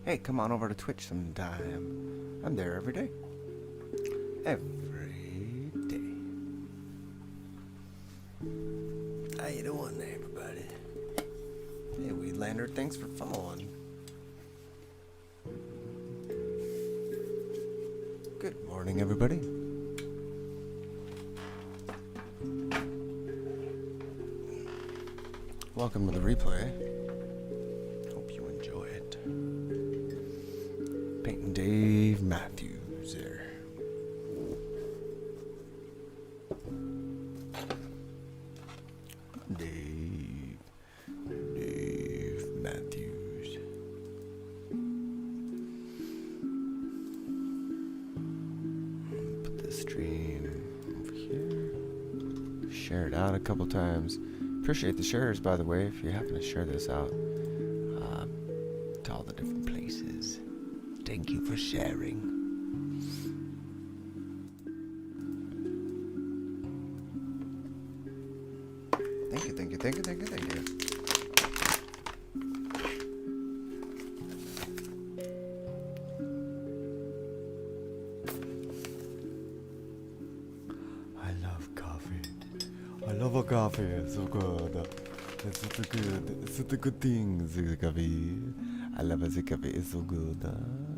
Hey, come on over to Twitch sometime. I'm there every day. Every day. How you doing, everybody? Hey, Weedlander, thanks for following. Good morning, everybody. Welcome to the replay. Hope you enjoy it. Painting Dave Matthews there. Dave Matthews. Put the stream over here. Share it out a couple times. Appreciate the shares, by the way, if you happen to share this out to all the different places. Thank you for sharing. Thank you. I love coffee. I love a coffee. It's so good. It's such a good. It's such a good thing. The coffee. I love it. The coffee is so good.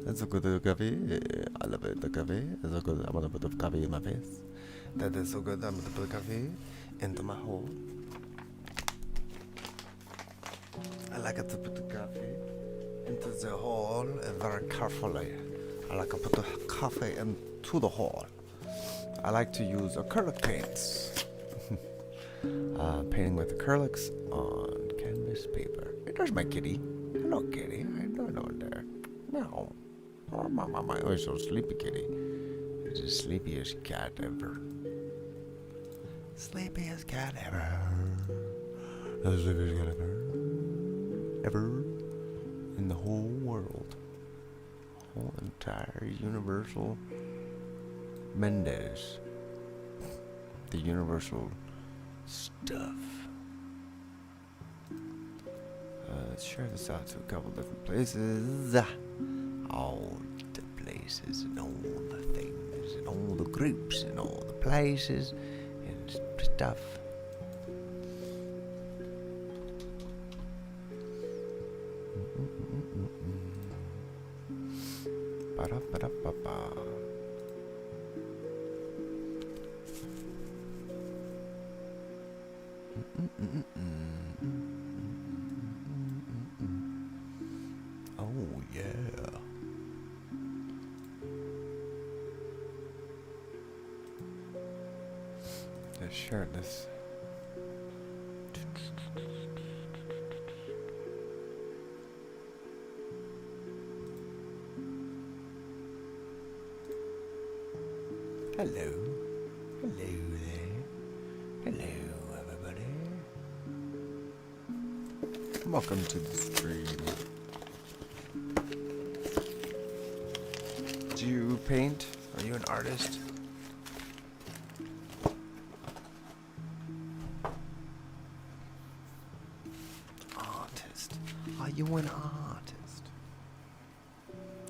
It's so good. The coffee. I love it. The coffee. It's so good. I'm gonna put the coffee in my face. That is so good. I'm gonna put the coffee into my hole. I like it to put the coffee into the hole very carefully. I like to put the coffee into the hole. I like to use acrylic paints. Painting with acrylics on canvas paper. Hey, there's my kitty. Hello, kitty. How you doing over there? No. Oh, my. Oh, so sleepy, kitty. It's the sleepiest cat ever. Sleepiest cat ever. The sleepiest cat ever. Ever. In the whole world. Whole entire universal Mendez. The universal stuff. Let's share this out to a couple different places. All the places and all the things and all the groups and all the places and stuff. Ba-da-ba-da-ba-ba. Oh yeah. Let's share this. Hello. Hello there. Hello, everybody. Welcome to the stream. Do you paint? Are you an artist? Artist. Are you an artist?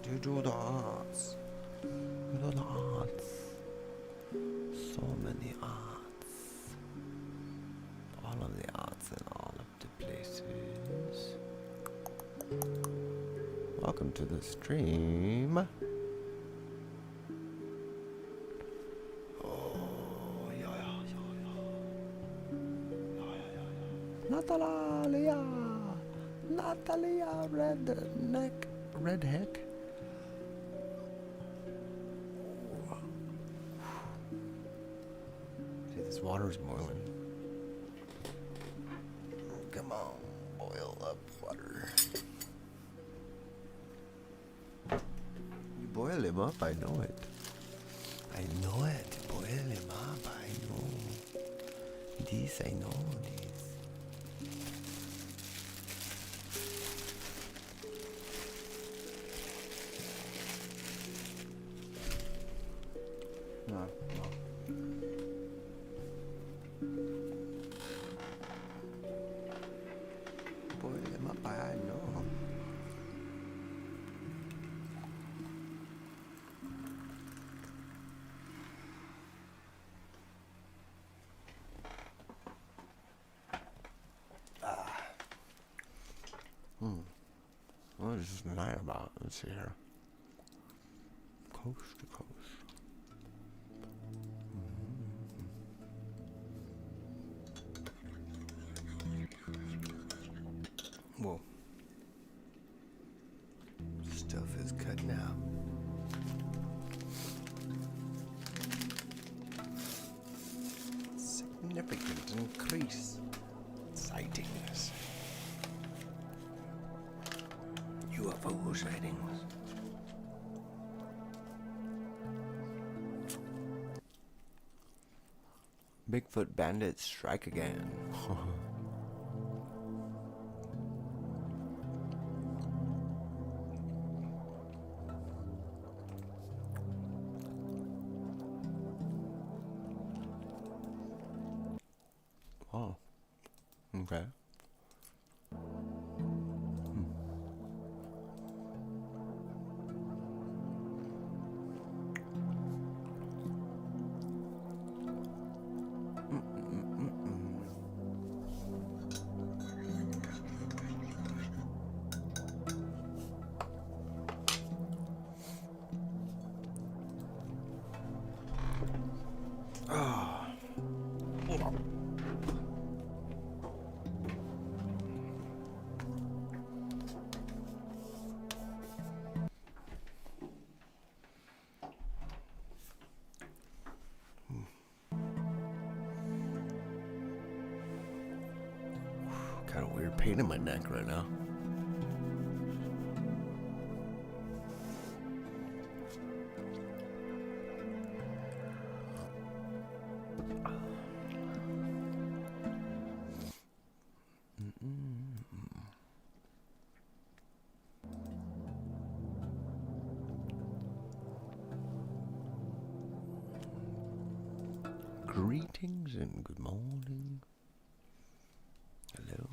Do you do the arts? You do the arts. So many arts. All of the arts in all of the places. Welcome to the stream. Oh, yeah. Natalia, redheck. See, this water's boiling. Come on, boil up water. You boil him up, I know it. I know it. Boil him up, I know. This, I know this. No, no. Puede mapa, no. What is this night about? Let's see here. Coast to coast. Whoa. Stuff is cutting out. Significant increase in sightings. UFO sightings. Bigfoot bandits strike again. Oh, okay. Kind of weird pain in my neck right now. Greetings and good morning. Hello.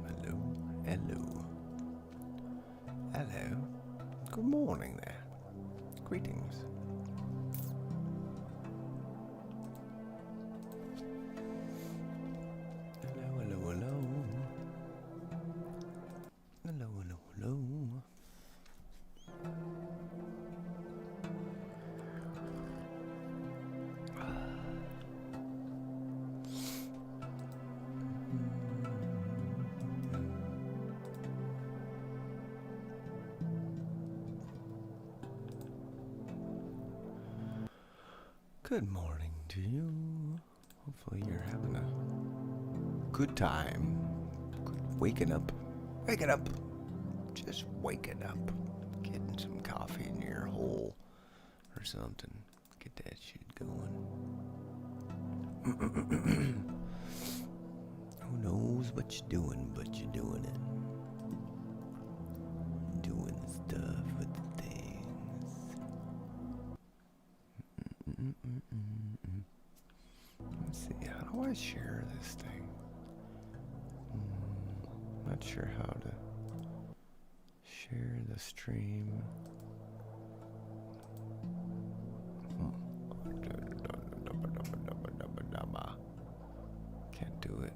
Hello. Hello. Hello. Good morning there. Greetings. Hello, hello, hello. Hello, hello, hello. Good morning to you. Hopefully you're having a good time. Good waking up. Waking up. Just waking up. Getting some coffee in your hole or something. Get that shit going. Who knows what you're doing, but you're doing it. Doing stuff with the things. Let's see, how do I share this thing? Not sure how to share the stream. Can't do it.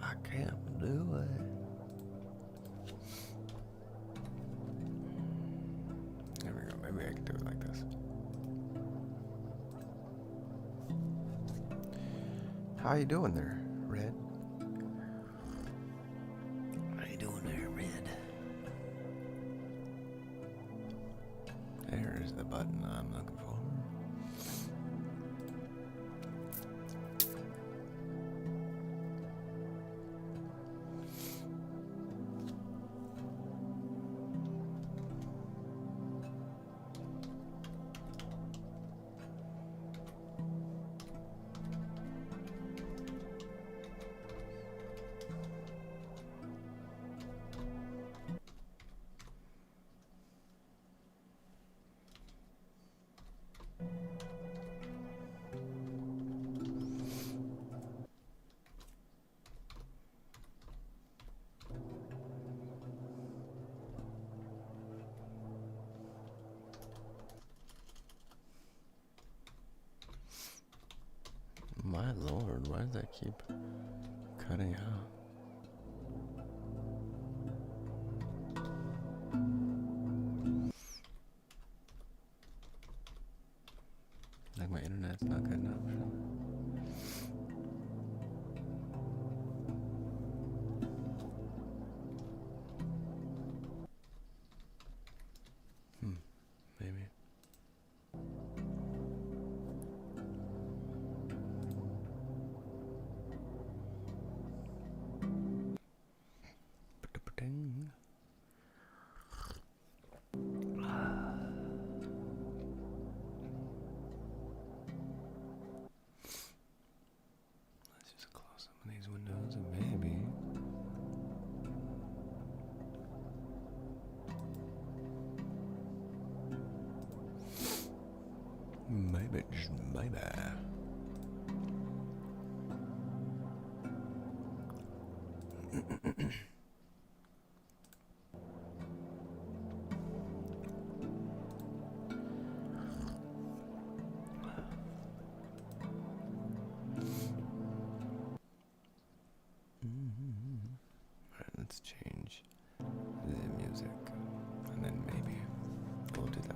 I can't do it. There we go. Maybe I can do it like this. How you doing there, Red? How you doing there, Red? There's the button I'm looking for. My lord, why does that keep cutting out? Like my internet's not good enough. Maybe. Ba-da-ba-ding. Let's just close some of these windows and maybe just maybe. Alright, let's change the music. And then maybe we'll do that.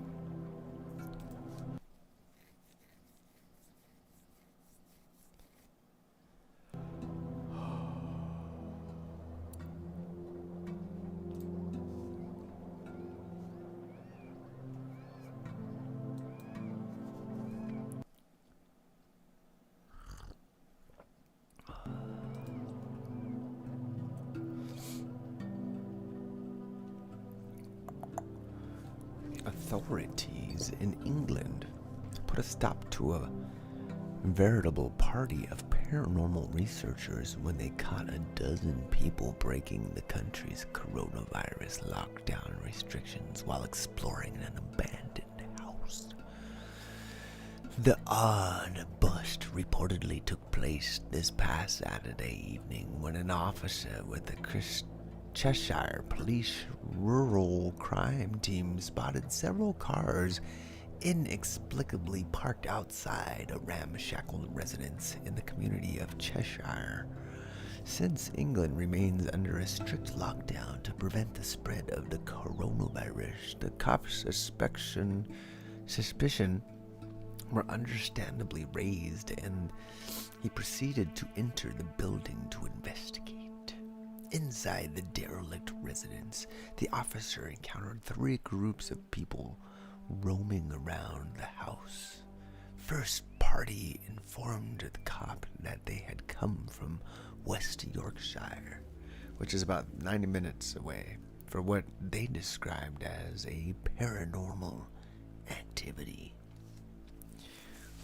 Authorities in England put a stop to a veritable party of paranormal researchers when they caught a dozen people breaking the country's coronavirus lockdown restrictions while exploring an abandoned house. The odd bust reportedly took place this past Saturday evening when an officer with the Cheshire Police Rural Crime Team spotted several cars inexplicably parked outside a ramshackle residence in the community of Cheshire. Since England remains under a strict lockdown to prevent the spread of the coronavirus, the cops' suspicion were understandably raised, and he proceeded to enter the building to investigate. Inside the derelict residence, the officer encountered 3 groups of people roaming around the house. First party informed the cop that they had come from West Yorkshire, which is about 90 minutes away, for what they described as a paranormal activity.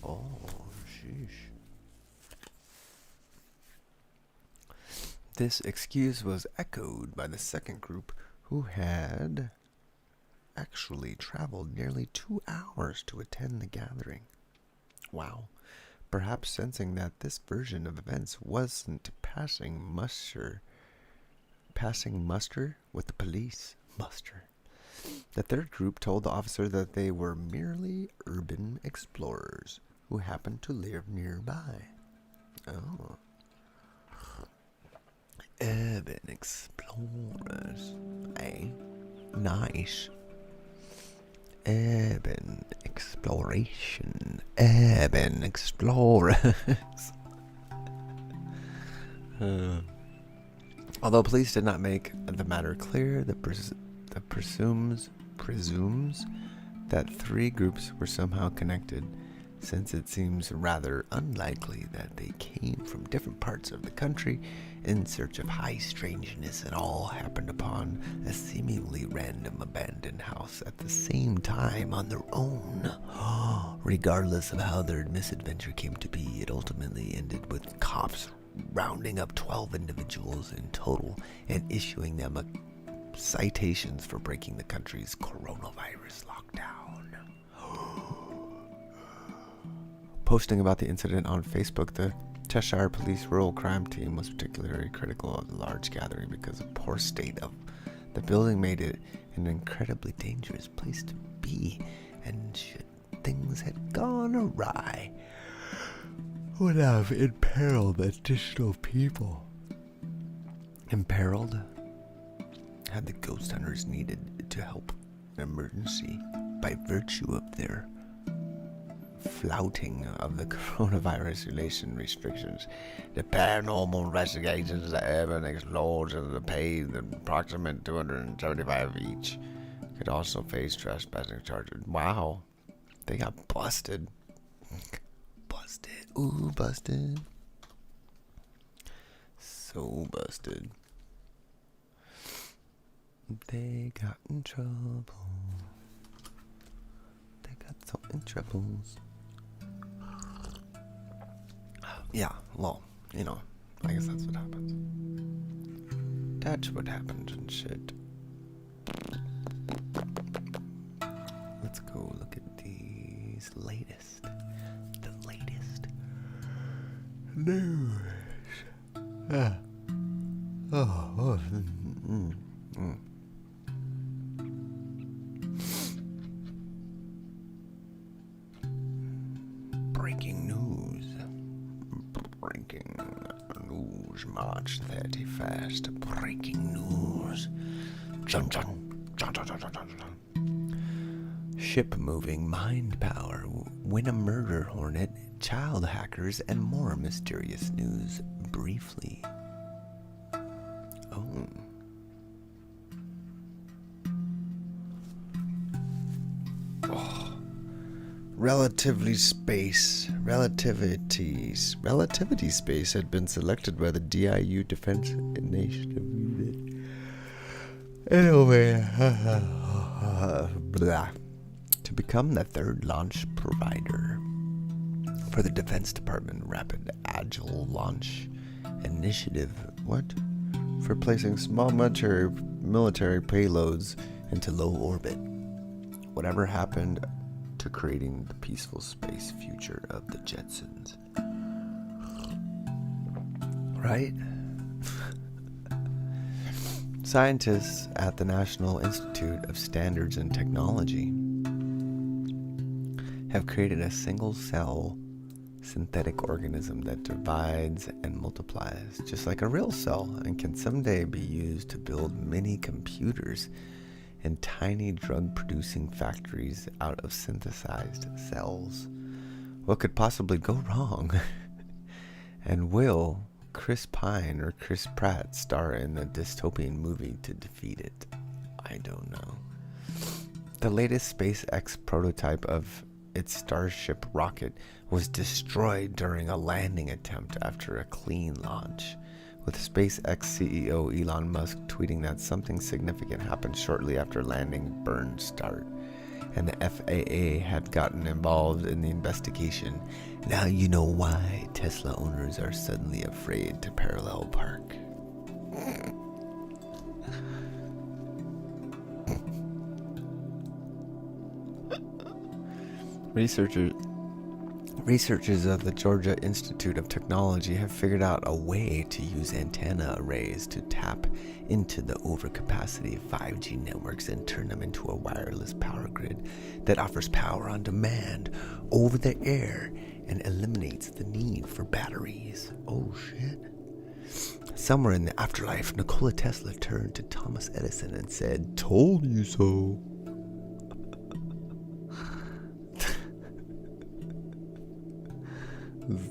Oh, sheesh. This excuse was echoed by the second group, who had actually traveled nearly 2 hours to attend the gathering. Wow. Perhaps sensing that this version of events wasn't passing muster with the police. The third group told the officer that they were merely urban explorers who happened to live nearby. Oh. Urban explorers, eh? Nice. Urban exploration. Urban explorers. Although police did not make the matter clear, the presumes that 3 groups were somehow connected, since it seems rather unlikely that they came from different parts of the country in search of high strangeness and all happened upon a seemingly random abandoned house at the same time on their own. Regardless of how their misadventure came to be, it ultimately ended with cops rounding up 12 individuals in total and issuing them citations for breaking the country's coronavirus lockdown. Posting about the incident on Facebook, the Cheshire Police Rural Crime Team was particularly critical of the large gathering because the poor state of the building made it an incredibly dangerous place to be, and should things had gone awry, would have imperiled additional people. Imperiled? Had the ghost hunters needed to help an emergency by virtue of their flouting of the coronavirus relation restrictions. The paranormal investigations that urban explorers of the paid approximate $275 each could also face trespassing charges. Wow. They got busted. Busted. Ooh, busted. So busted. They got in trouble. They got so in troubles. Yeah, well, you know, I guess that's what happens. That's what happens and shit. Let's go look at these latest. The latest news. Breaking news. Breaking news. March 31st. Breaking news. Chun chun. Chun chun chun chun chun chun. Ship moving mind power. Win a murder hornet. Child hackers and more mysterious news. Briefly. Oh. Relativity space had been selected by the DIU Defense Initiative Unit. Anyway, to become the third launch provider for the Defense Department Rapid Agile Launch Initiative. What? For placing small military payloads into low orbit. Whatever happened to creating the peaceful space future of the Jetsons. Right? Scientists at the National Institute of Standards and Technology have created a single-cell synthetic organism that divides and multiplies just like a real cell and can someday be used to build mini computers and tiny drug-producing factories out of synthesized cells. What could possibly go wrong? And will Chris Pine or Chris Pratt star in the dystopian movie to defeat it? I don't know. The latest SpaceX prototype of its Starship rocket was destroyed during a landing attempt after a clean launch, with SpaceX CEO Elon Musk tweeting that something significant happened shortly after landing burn start, and the FAA had gotten involved in the investigation. Now you know why Tesla owners are suddenly afraid to parallel park. Researchers of the Georgia Institute of Technology have figured out a way to use antenna arrays to tap into the overcapacity of 5G networks and turn them into a wireless power grid that offers power on demand over the air and eliminates the need for batteries. Oh shit. Somewhere in the afterlife, Nikola Tesla turned to Thomas Edison and said, "Told you so."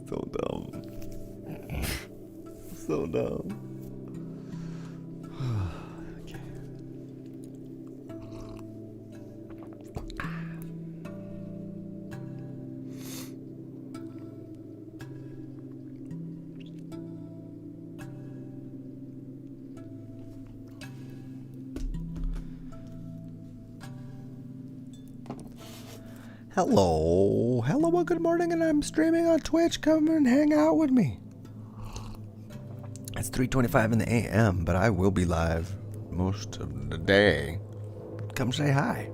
So dumb. So dumb. Okay. Hello, well, good morning, and I'm streaming on Twitch. Come and hang out with me. It's 3:25 in the a.m., but I will be live most of the day. Come say hi.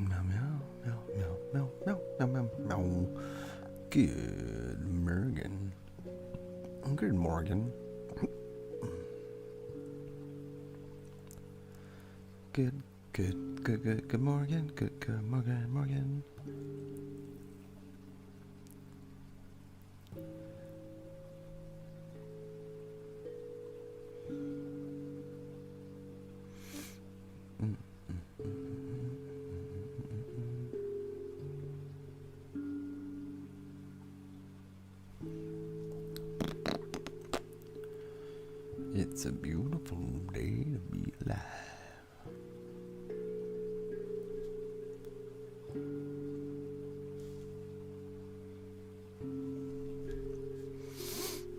Meow, meow, meow, meow, meow, meow, meow, meow, meow. Good Morgan. Good Morgan. Good, good Morgan. Good Morgan. It's a beautiful day to be alive.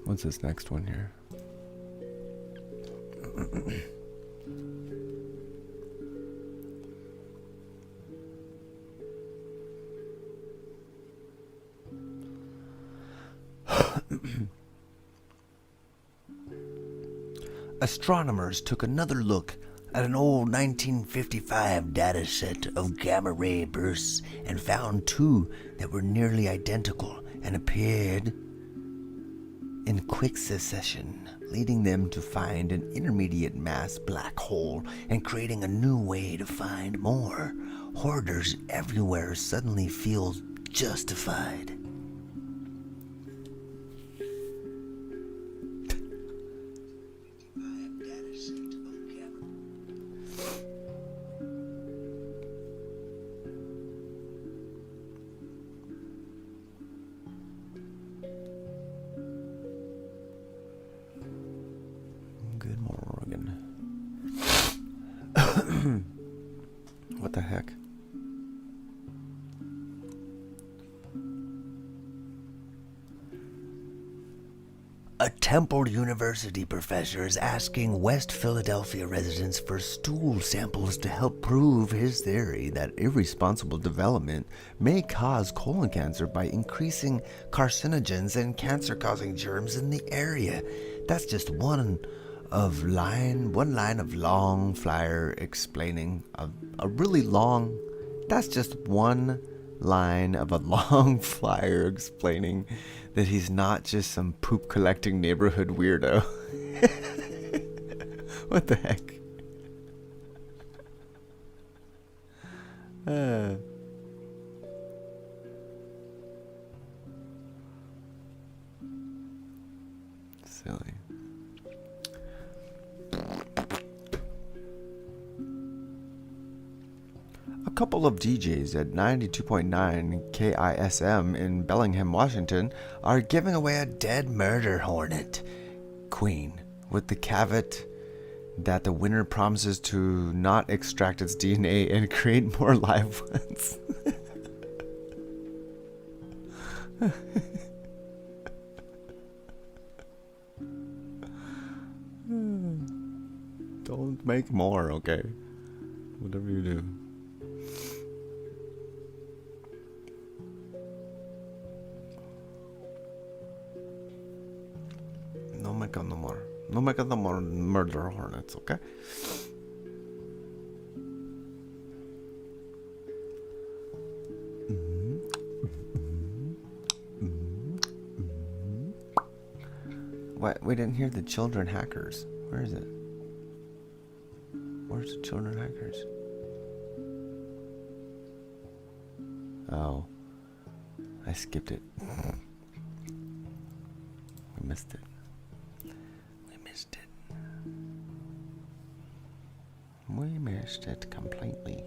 What's this next one here? Astronomers took another look at an old 1955 dataset of gamma ray bursts and found two that were nearly identical and appeared in quick succession, leading them to find an intermediate mass black hole and creating a new way to find more. Hoarders everywhere suddenly feel justified. Good Morgan. What the heck? A Temple University professor is asking West Philadelphia residents for stool samples to help prove his theory that irresponsible development may cause colon cancer by increasing carcinogens and cancer-causing germs in the area. That's just one line of long flyer explaining a really long. That's just one line of a long flyer explaining that he's not just some poop collecting neighborhood weirdo. What the heck? Silly. A couple of DJs at 92.9 KISM in Bellingham, Washington, are giving away a dead murder hornet queen with the caveat that the winner promises to not extract its DNA and create more live ones. Don't make more, okay? Whatever you do. No make no more murder hornets, okay? What? We didn't hear the children hackers. Where is it? Where's the children hackers? Oh. I skipped it. We missed it. We missed it completely.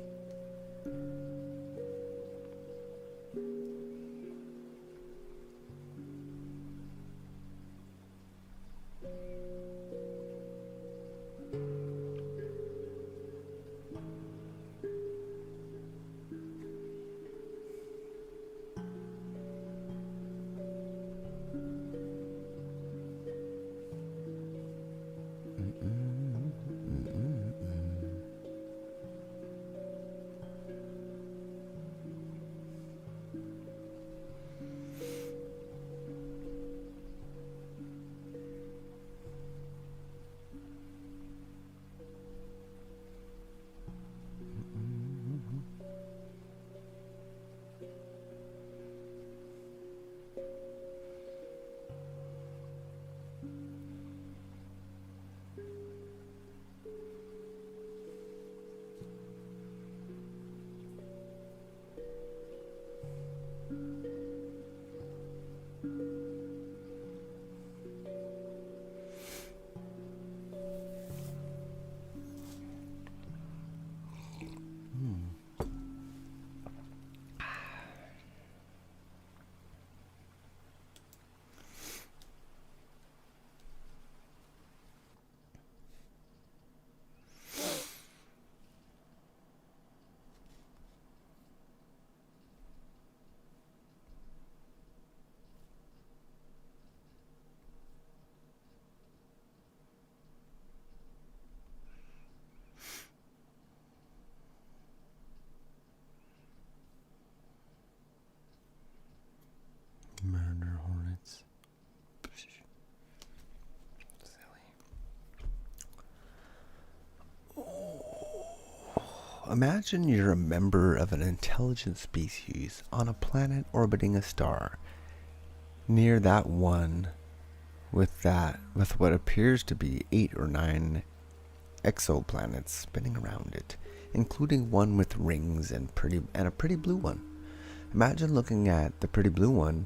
Imagine you're a member of an intelligent species on a planet orbiting a star. Near that one with what appears to be 8 or 9 exoplanets spinning around it, including one with rings and a pretty blue one. Imagine looking at the pretty blue one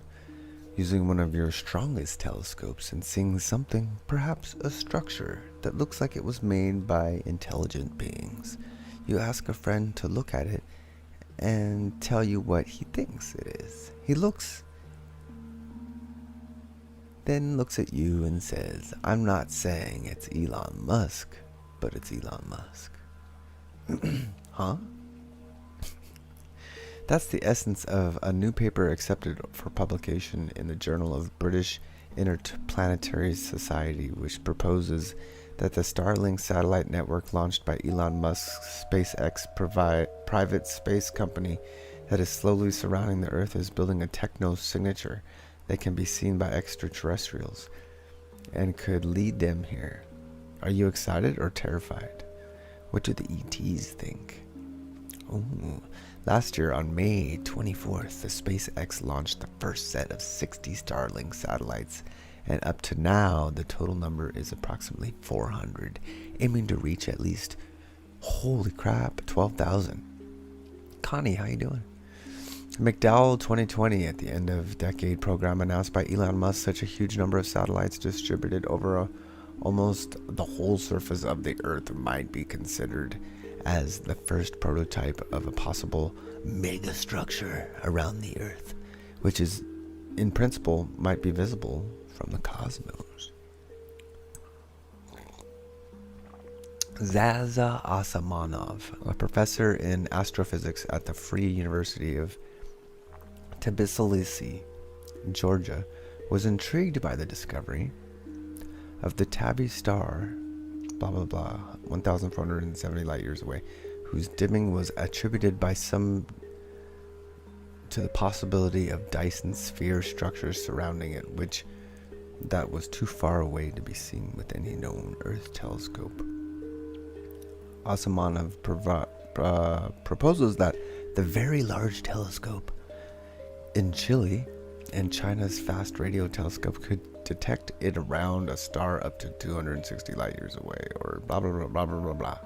using one of your strongest telescopes and seeing something, perhaps a structure, that looks like it was made by intelligent beings. You ask a friend to look at it and tell you what he thinks it is. He then looks at you and says, "I'm not saying it's Elon Musk, but it's Elon Musk." Huh? That's the essence of a new paper accepted for publication in the Journal of British Interplanetary Society, which proposes that the Starlink satellite network launched by Elon Musk's SpaceX private space company that is slowly surrounding the Earth is building a techno-signature that can be seen by extraterrestrials and could lead them here. Are you excited or terrified? What do the ETs think? Oh, last year on May 24th, the SpaceX launched the first set of 60 Starlink satellites, and up to now, the total number is approximately 400, aiming to reach at least, holy crap, 12,000. Connie, how you doing? McDowell 2020 at the end of decade program announced by Elon Musk such a huge number of satellites distributed over almost the whole surface of the Earth might be considered as the first prototype of a possible megastructure around the Earth, which is, in principle, might be visible from the cosmos. Zaza Asamanov, a professor in astrophysics at the Free University of Tbilisi, Georgia, was intrigued by the discovery of the Tabby star, blah blah blah, 1,470 light years away, whose dimming was attributed by some to the possibility of Dyson sphere structures surrounding it, which that was too far away to be seen with any known Earth telescope. Asamanov proposes that the Very Large Telescope in Chile and China's Fast Radio Telescope could detect it around a star up to 260 light years away, or blah blah blah blah blah blah blah.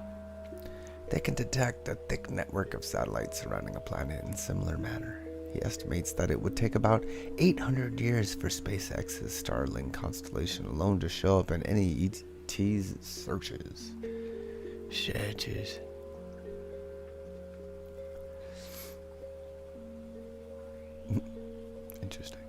They can detect a thick network of satellites surrounding a planet in similar manner. He estimates that it would take about 800 years for SpaceX's Starlink constellation alone to show up in any ET's searches. Interesting.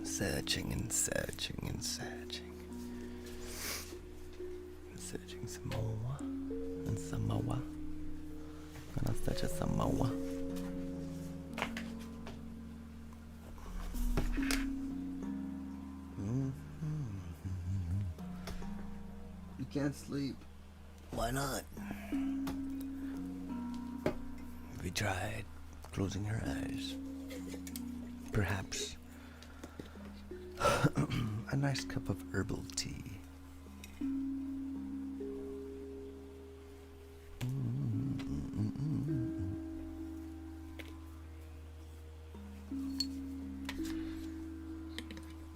Searching and searching and searching. Searching some more and some more. Gonna search some more. You can't sleep. Why not? Have you tried closing your eyes? Perhaps a nice cup of herbal tea.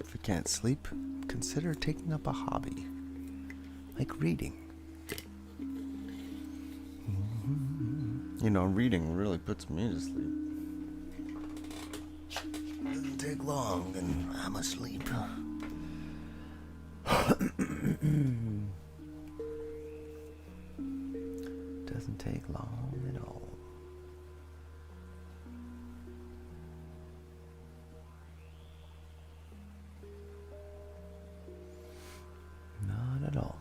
If you can't sleep, consider taking up a hobby, like reading. You know, reading really puts me to sleep. Doesn't take long, and I'm asleep. Doesn't take long at all. Not at all.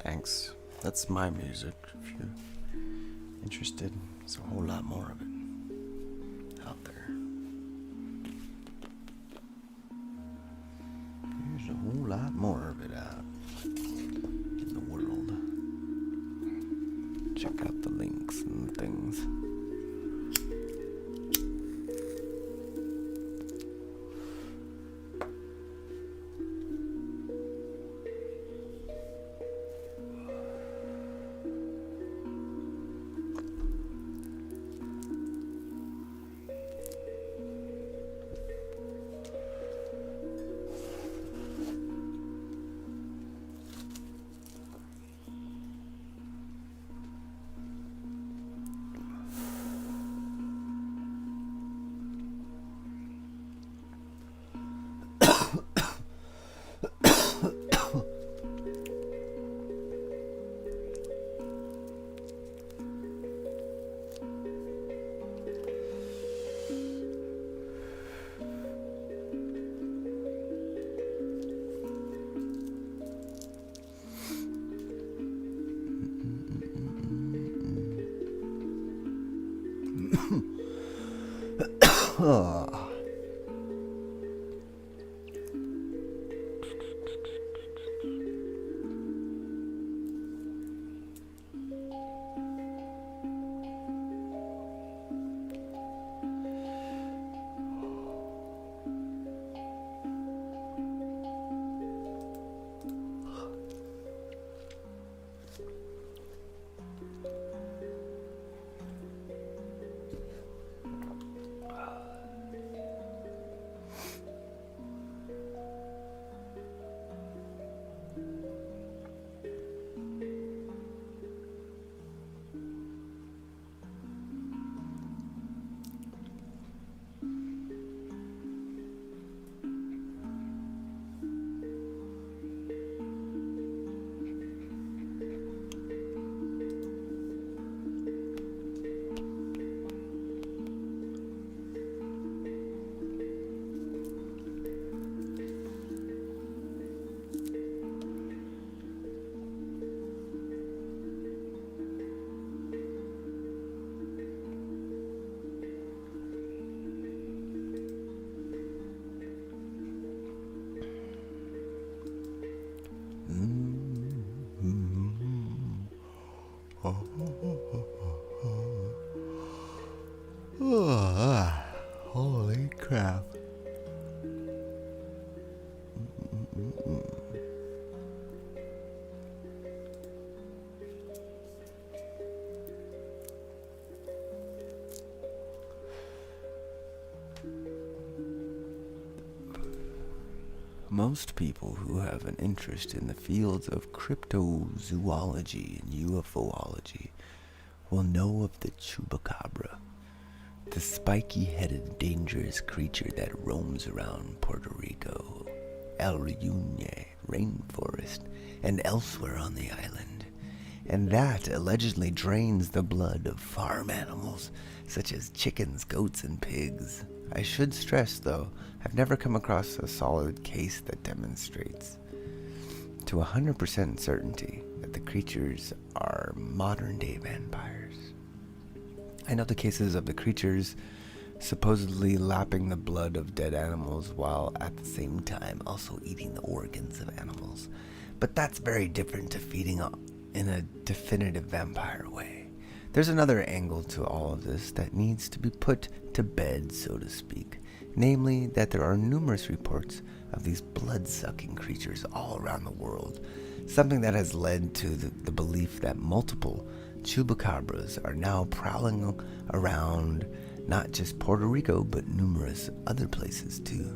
Thanks. That's my music. If you're interested, there's a whole lot more of it out there. There's a whole lot more of it out in the world. Check out the links and things. Most people who have an interest in the fields of cryptozoology and UFOlogy will know of the chupacabra, the spiky-headed, dangerous creature that roams around Puerto Rico, El Reunion rainforest, and elsewhere on the island, and that allegedly drains the blood of farm animals such as chickens, goats, and pigs. I should stress, though, I've never come across a solid case that demonstrates to 100% certainty that the creatures are modern-day vampires. I know the cases of the creatures supposedly lapping the blood of dead animals while at the same time also eating the organs of animals, but that's very different to feeding in a definitive vampire way. There's another angle to all of this that needs to be put to bed, so to speak, namely that there are numerous reports of these blood-sucking creatures all around the world, something that has led to the belief that multiple chupacabras are now prowling around not just Puerto Rico, but numerous other places too.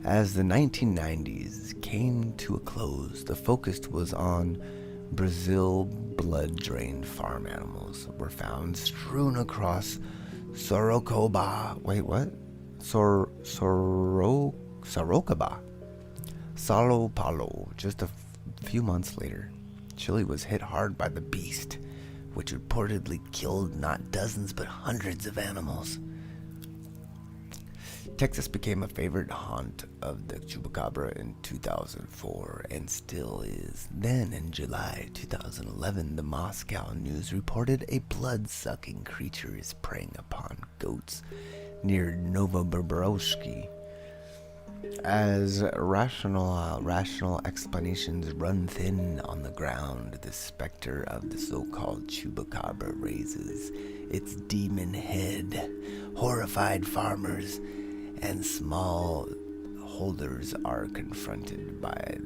As the 1990s came to a close, the focus was on Brazil. Blood-drained farm animals were found strewn across Sorocaba. Wait, what? Sorocaba. Sao Paulo. Just a few months later, Chile was hit hard by the beast, which reportedly killed not dozens but hundreds of animals. Texas became a favorite haunt of the chupacabra in 2004 and still is. Then in July 2011, the Moscow News reported a blood-sucking creature is preying upon goats near Novobrodsky. As rational explanations run thin on the ground, the specter of the so-called chupacabra raises its demon head. Horrified farmers and small holders are confronted by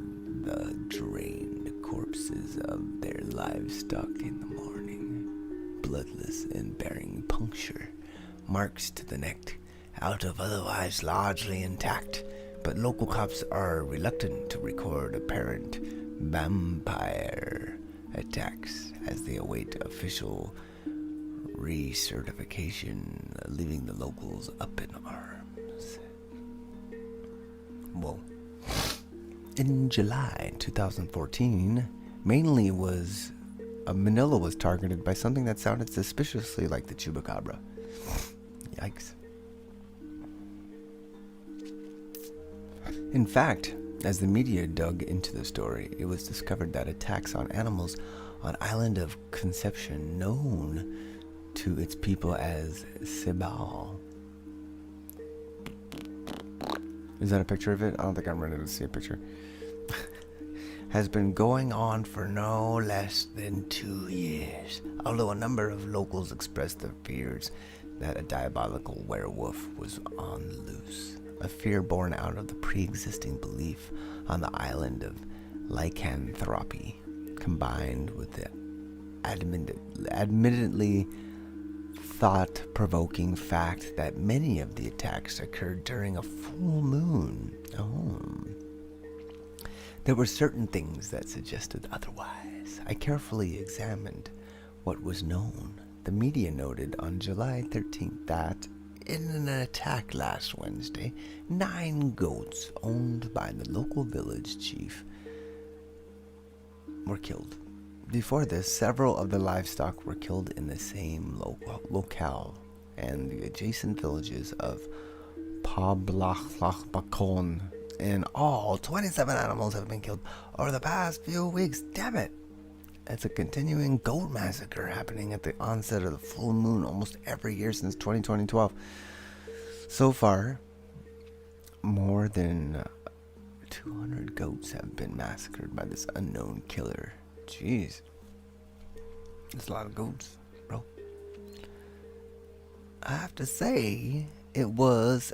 the drained corpses of their livestock in the morning, bloodless and bearing puncture marks to the neck out of otherwise largely intact, but local cops are reluctant to record apparent vampire attacks as they await official recertification, leaving the locals up in arms. Whoa. In July 2014, Manila was targeted by something that sounded suspiciously like the chupacabra. Yikes. In fact, as the media dug into the story, it was discovered that attacks on animals on island of Conception, known to its people as Cibao. Is that a picture of it? I don't think I'm ready to see a picture. Has been going on for no less than 2 years, although a number of locals expressed their fears that a diabolical werewolf was on the loose, a fear born out of the pre-existing belief on the island of lycanthropy, combined with the admittedly thought-provoking fact that many of the attacks occurred during a full moon. There were certain things that suggested otherwise. I carefully examined what was known. The media noted on July 13th that, in an attack last Wednesday, 9 goats owned by the local village chief were killed. Before this, several of the livestock were killed in the same locale, and the adjacent villages of Pablachlachbacon. In all, 27 animals have been killed over the past few weeks. Damn it! It's a continuing goat massacre happening at the onset of the full moon almost every year since 2012. So far, more than 200 goats have been massacred by this unknown killer. Jeez. That's a lot of goats, bro. I have to say, it was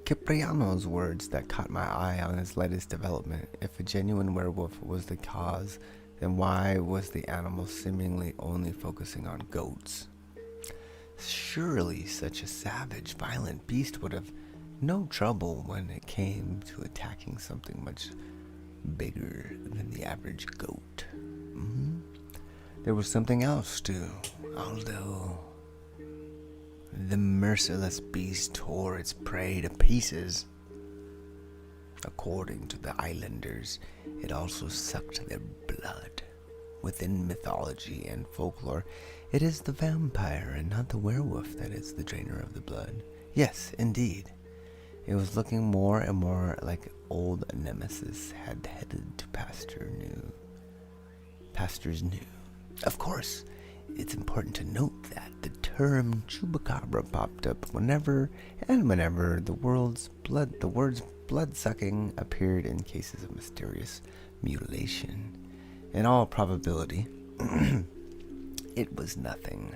Cipriano's words that caught my eye on his latest development. If a genuine werewolf was the cause, then why was the animal seemingly only focusing on goats? Surely such a savage, violent beast would have no trouble when it came to attacking something much bigger than the average goat. There was something else too, although the merciless beast tore its prey to pieces. According to the islanders, it also sucked their blood. Within mythology and folklore, it is the vampire and not the werewolf that is the drainer of the blood. Yes, indeed. It was looking more and more like old Nemesis had headed to pastures new. Of course, it's important to note that the term chupacabra popped up whenever the words blood-sucking appeared in cases of mysterious mutilation. In all probability, it was nothing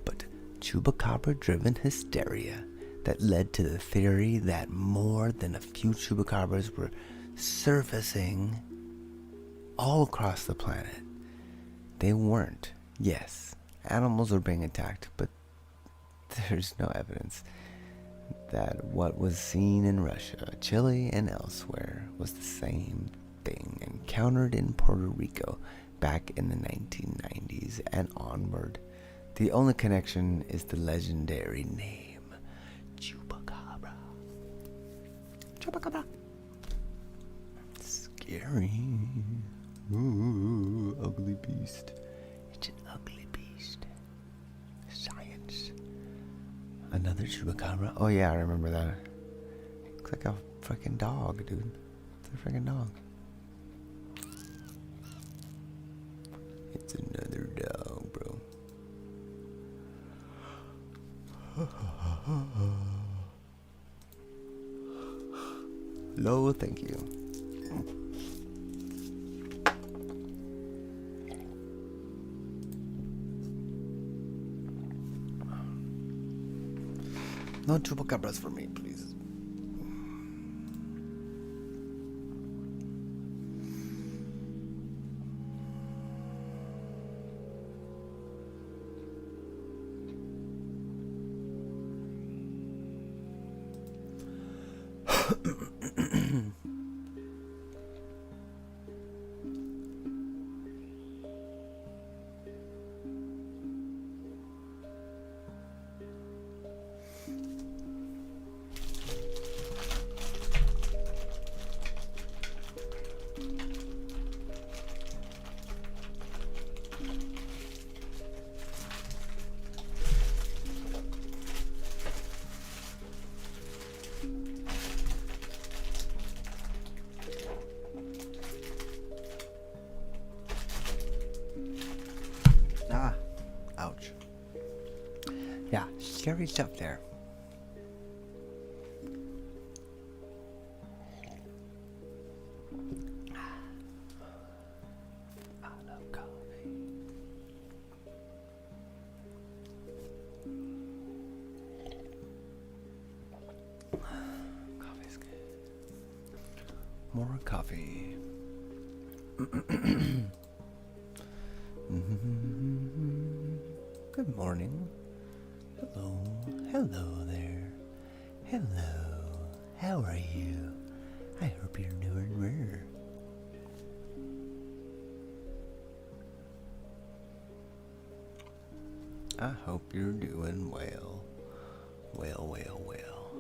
but chupacabra-driven hysteria that led to the theory that more than a few chupacabras were surfacing all across the planet. They weren't. Yes, animals were being attacked, but there's no evidence that what was seen in Russia, Chile, and elsewhere was the same thing encountered in Puerto Rico back in the 1990s and onward. The only connection is the legendary name, Chupacabra. Chupacabra. Scary. Ooh, ugly beast. It's an ugly beast. Science. Another chupacabra? Oh yeah, I remember that. Looks like a freaking dog, dude. It's a freaking dog. It's another dog, bro. Hello, thank you. No chupacabras for me, please. Ouch. Yeah, scary stuff there. I love coffee. Coffee's good. More coffee. Good morning. Hello. Hello there. Hello. How are you? I hope you're doing well. I hope you're doing well. Well.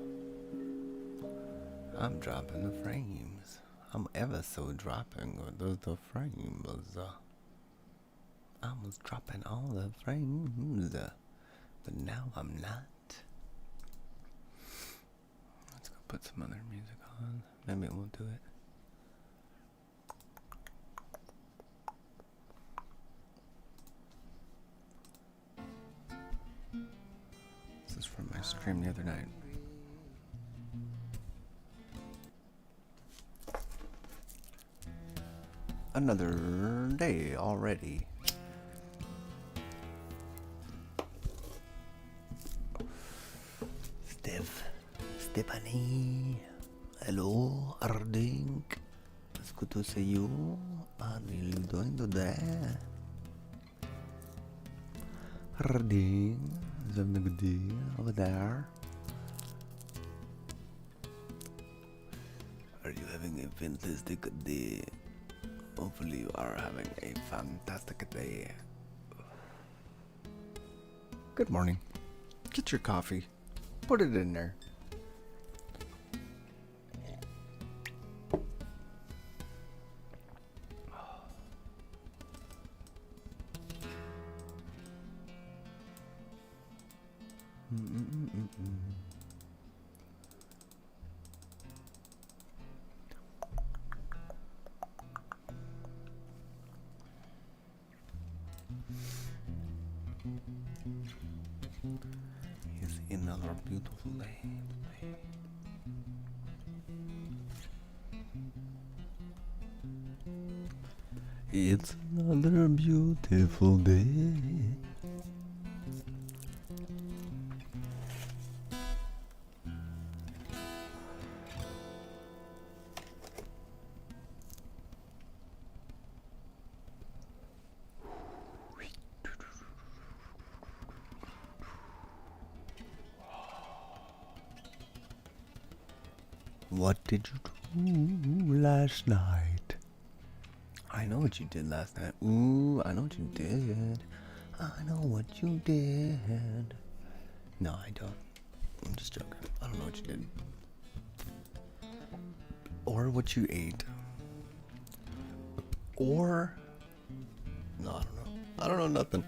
I'm dropping the frames. I'm ever so dropping the frames. I was dropping all the frames, but now I'm not. Let's go put some other music on. Maybe it won't do it. This is from my stream the other night. Another day already. Stephanie, hello, Ardink. It's good to see you. How are you doing today? Ardink, is having a good day over there. Are you having a fantastic day? Hopefully you are having a fantastic day. Good morning. Get your coffee. Put it in there. It's another beautiful day today. It's another beautiful day. What did you do last night? I know what you did last night. Ooh, I know what you did. I know what you did. No, I don't. I'm just joking. I don't know what you did. Or what you ate. Or... No, I don't know. I don't know nothing.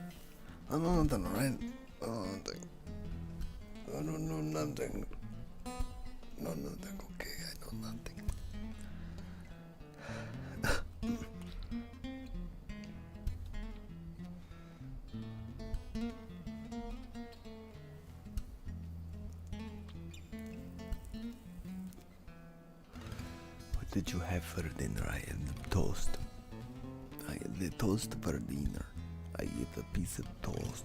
I don't know nothing, alright? I don't know nothing. I don't know nothing. No, nothing. Okay, I know nothing. What did you have for dinner? I had toast. I had the toast for dinner. I ate a piece of toast.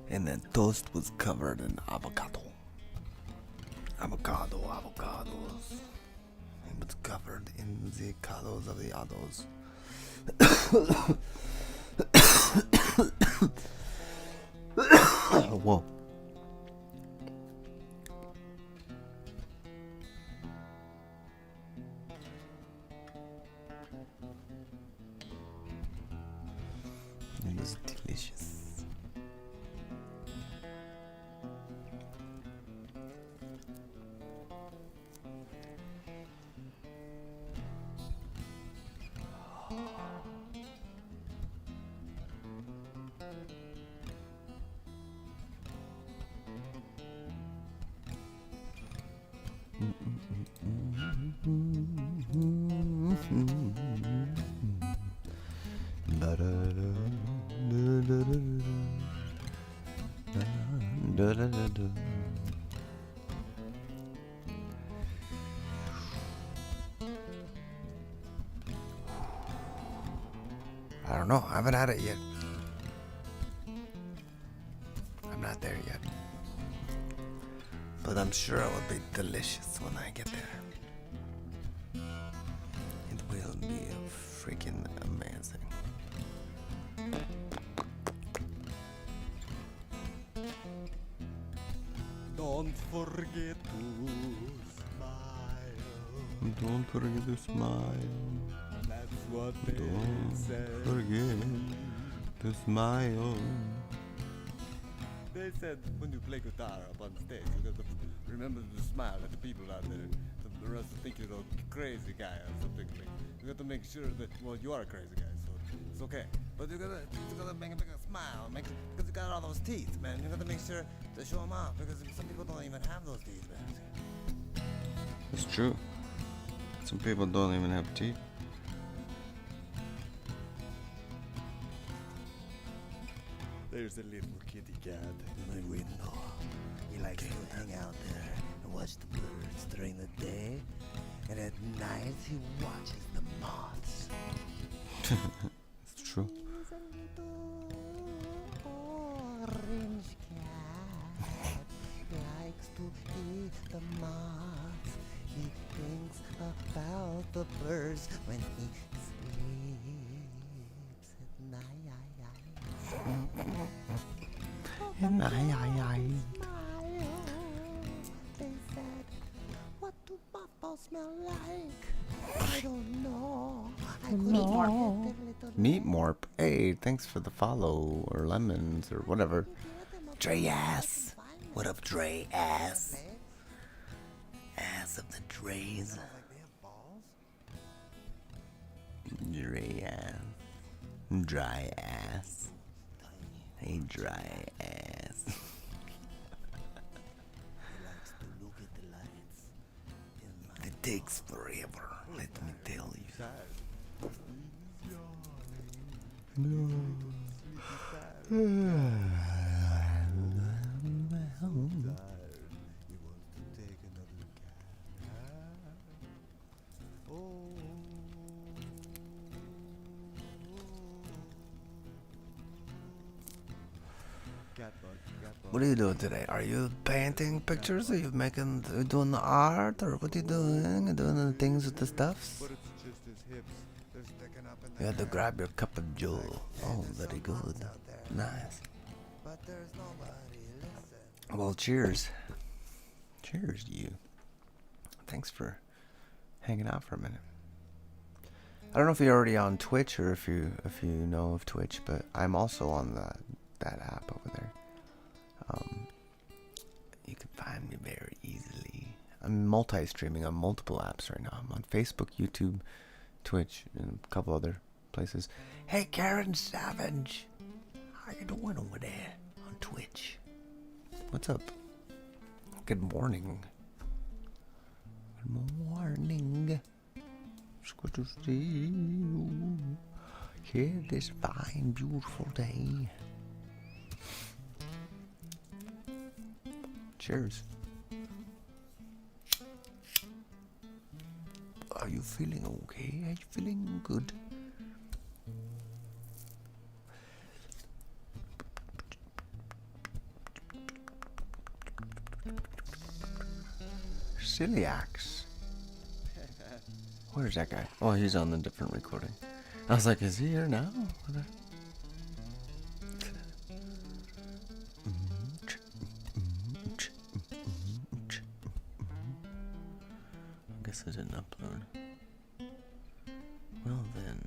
And that toast was covered in avocado. Avocados. It was covered in the avocados of the others. Whoa. It was delicious. I don't know. I haven't had it yet. I'm not there yet. But I'm sure it will be delicious when I get there. It will be freaking amazing. Don't forget to smile. Don't forget to smile. That's what they said. Don't forget to smile. They said when you play guitar up on stage, you got to remember to smile at the people out there. The rest will think you're a crazy guy or something. You got to make sure that, well, you are a crazy guy, so it's okay. But you gotta make a smile, because you got all those teeth, man. You gotta make sure to show them off, because some people don't even have those teeth, man. It's true. Some people don't even have teeth. There's a little kitty cat in my window. He likes to hang out there and watch the birds during the day, and at night he watches the moths. It's true. He's a little orange cat. He likes to eat the moths. He thinks about the birds when he sleeps at night. They said, what do buffalo balls smell like? I don't know. Meat Morp. Hey, thanks for the follow, or lemons, or whatever. Dre ass. What up, Dre ass? Ass of the Dre's. Dre ass. Dry ass. Hey, dry ass. It takes forever, let me tell you. What are you doing today? Are you painting pictures? Are you doing the art? Or what are you doing? You doing the things with the stuffs? You had to grab your cup of joe. Oh, very good. Nice. Well, cheers. Cheers to you. Thanks for hanging out for a minute. I don't know if you're already on Twitch or if you know of Twitch, but I'm also on that app over there. You can find me very easily. I'm multi-streaming on multiple apps right now. I'm on Facebook, YouTube, Twitch, and a couple other places. Hey, Karen Savage, how you doing over there on Twitch? What's up? Good morning. Good morning. It's good to see you here this fine, beautiful day. Cheers. Are you feeling okay? Are you feeling good? Celiacs. Where's that guy? Oh, he's on the different recording. I was like, is he here now? I guess I didn't upload. Well then,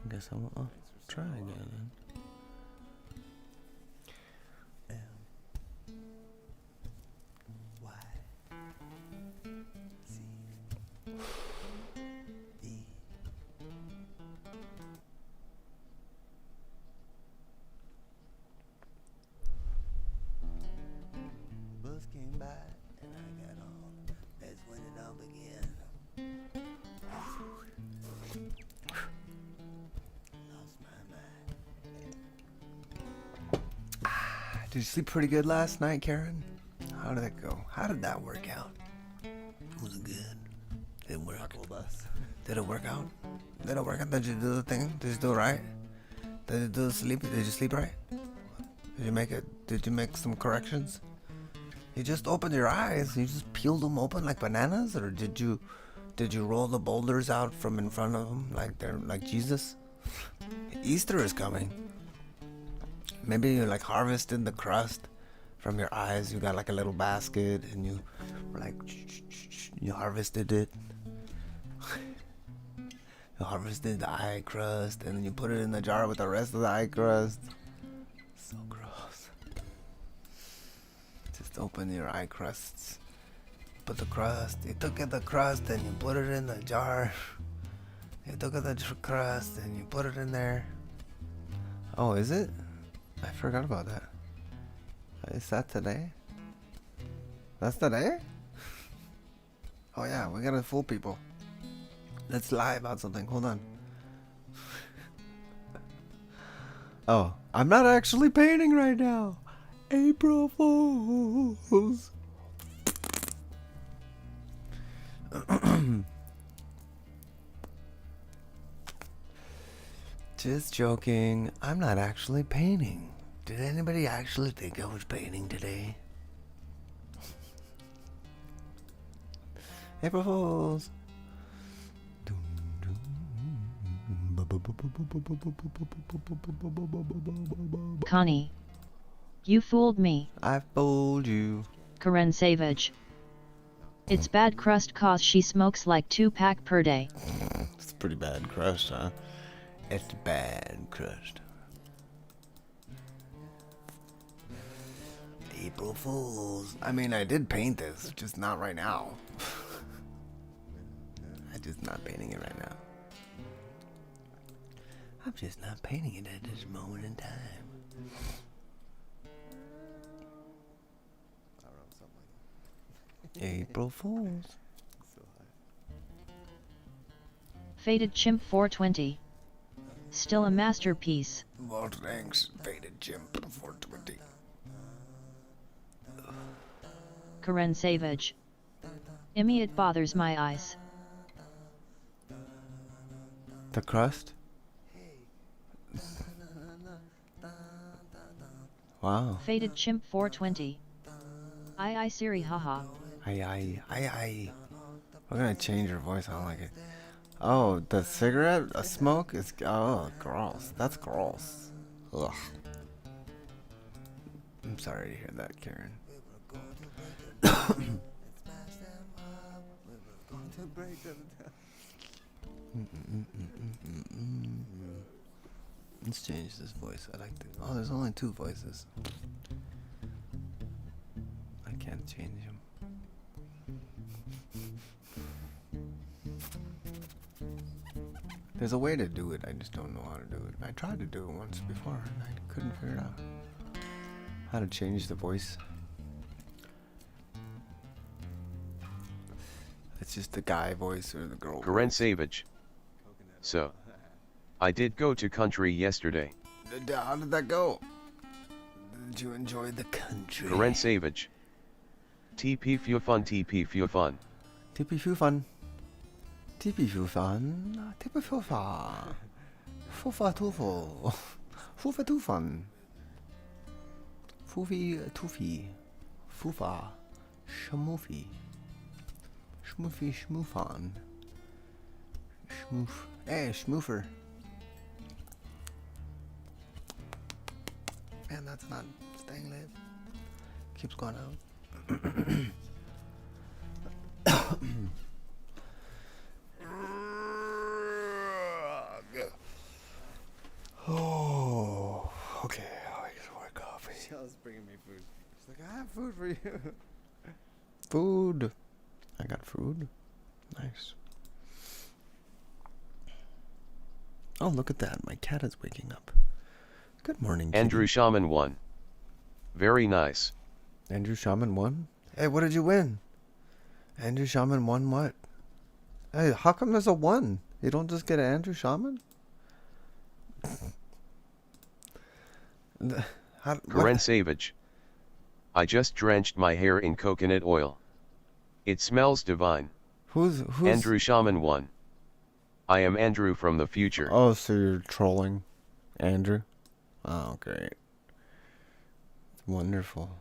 I guess I'll try again then. Did you sleep pretty good last night, Karen? How did that go? How did that work out? Was it good? Did it work? Did it work out? Did it work out? Did you do the thing? Did you do it right? Did you do the sleep? Did you sleep right? Did you make it? Did you make some corrections? You just opened your eyes. You just peeled them open like bananas, or did you roll the boulders out from in front of them like they're like Jesus? Easter is coming. Maybe you like harvested the crust from your eyes. You got like a little basket and you were like, you harvested it. You harvested the eye crust and then you put it in the jar with the rest of the eye crust. So gross. Just open your eye crusts. Put the crust. You took the crust and you put it in the jar. You took the crust and you put it in there. Oh, is it? I forgot about that. Is that today? That's today? Oh yeah, we gotta fool people. Let's lie about something. Hold on. Oh, I'm not actually painting right now. April Fools. Just joking. I'm not actually painting. Did anybody actually think I was painting today? April Fools. Connie. You fooled me. I fooled you. Karen Savage. It's bad crust cause she smokes like 2 pack per day. It's pretty bad crust, huh? It's bad crust. April Fools. I mean, I did paint this, just not right now. I'm just not painting it right now. I'm just not painting it at this moment in time. April Fools. Faded Chimp 420. Still a masterpiece. Well, thanks, Faded Chimp 420. Karen Savage. Immy, it bothers my eyes. The crust? Wow. Faded Chimp 420. I Siri, haha. Aye. We're gonna change your voice, I don't like it. Oh, the cigarette smoke is, oh, gross. That's gross. Ugh. I'm sorry to hear that, Karen. Let's change this voice. I like the. Oh, there's only 2 voices. I can't change them. There's a way to do it. I just don't know how to do it. I tried to do it once before and I couldn't figure it out. How to change the voice. It's just the guy voice or the girl Karen voice. Savage. So, I did go to country yesterday. How did that go? Did you enjoy the country? Karen Savage. TP few fun, TP few fun. TP few fun. TP few fun. TP few fun. Fufa tufo. Fufa too fun. Fufi tufi. Fufa. Shmoofy. Schmoofy schmoofon. Schmoof. Hey, schmoofer. Man, that's not staying lit. Keeps going out. Oh, okay. I get more coffee. Shell's bringing me food. She's like, I have food for you. Food. I got food. Nice. Oh, look at that. My cat is waking up. Good morning, kitty. Andrew Shaman won. Very nice. Andrew Shaman won? Hey, what did you win? Andrew Shaman won what? Hey, how come there's a 1? You don't just get an Andrew Shaman? Karen Savage. I just drenched my hair in coconut oil. It smells divine. Who's Andrew Shaman won. I am Andrew from the future. Oh, so you're trolling Andrew? Oh, great. Wonderful.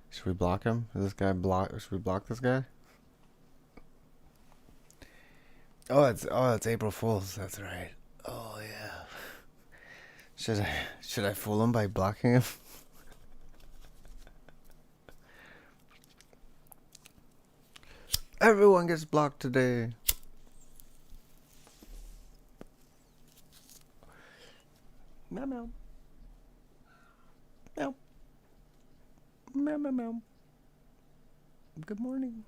Should we block him? Is this guy should we block this guy? Oh, it's April Fool's. That's right. Oh yeah. Should I fool him by blocking him? Everyone gets blocked today. Meow meow. Meow. Meow meow meow. Good morning.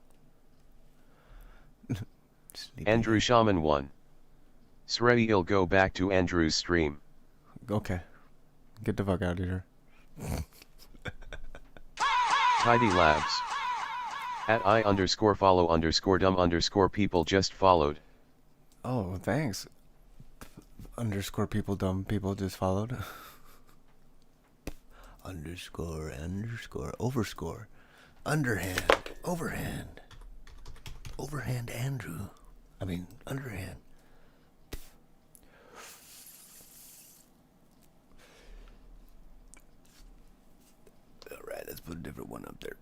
Andrew Shaman won. Srei, go back to Andrew's stream. Okay. Get the fuck out of here. Tidy Labs. At I_follow_dumb_ people just followed. Oh, thanks. Underscore people, dumb people just followed. Underscore, overscore. Underhand, overhand. Overhand Andrew. I mean, underhand. Alright, let's put a different one up there.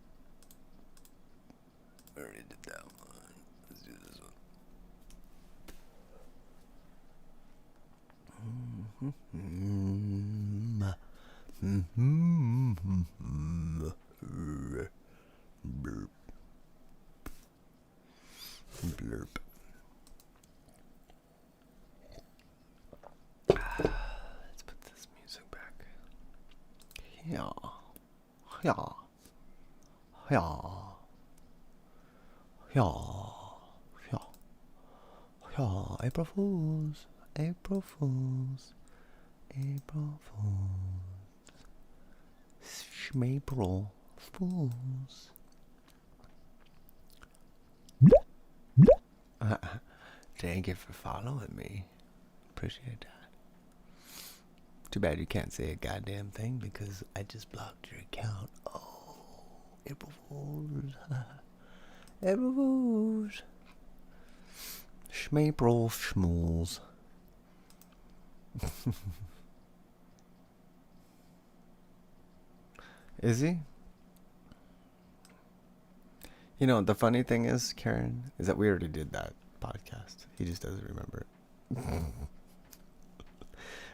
I already did that one. Let's do this one. slurp. Let's put this music back. Yeah. Yeah. Yeah. Yeah. Yeah. Yeah. April Fools. April Fools. April Fools. Schmapril Fools. Thank you for following me. Appreciate that. Too bad you can't say a goddamn thing because I just blocked your account. Oh, April Fools. April Fools. Schmapril Schmools. Is he? You know, the funny thing is, Karen, is that we already did that podcast. He just doesn't remember it.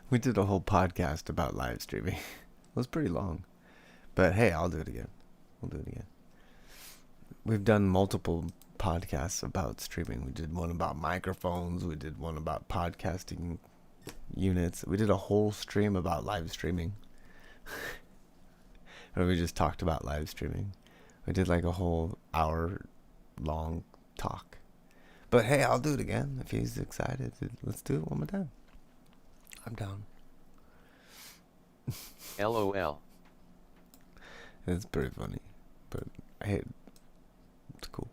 We did a whole podcast about live streaming. It was pretty long. But hey, I'll do it again. We'll do it again. We've done multiple podcasts about streaming. We did one about microphones. We did one about podcasting units. We did a whole stream about live streaming. Where we just talked about live streaming. We did like a whole hour-long talk. But hey, I'll do it again if he's excited. Let's do it one more time. I'm down. LOL. It's pretty funny. But hey, it's cool.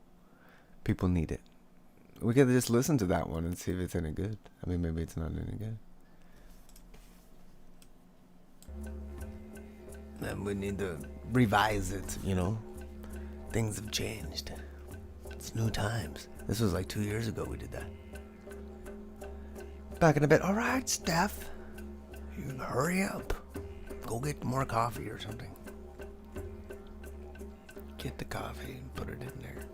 People need it. We could just listen to that one and see if it's any good. I mean, maybe it's not any good. Then we need to revise it, you know? Things have changed. It's new times. This was like 2 years ago we did that. Back in a bit. All right, Steph. You hurry up. Go get more coffee or something. Get the coffee and put it in there.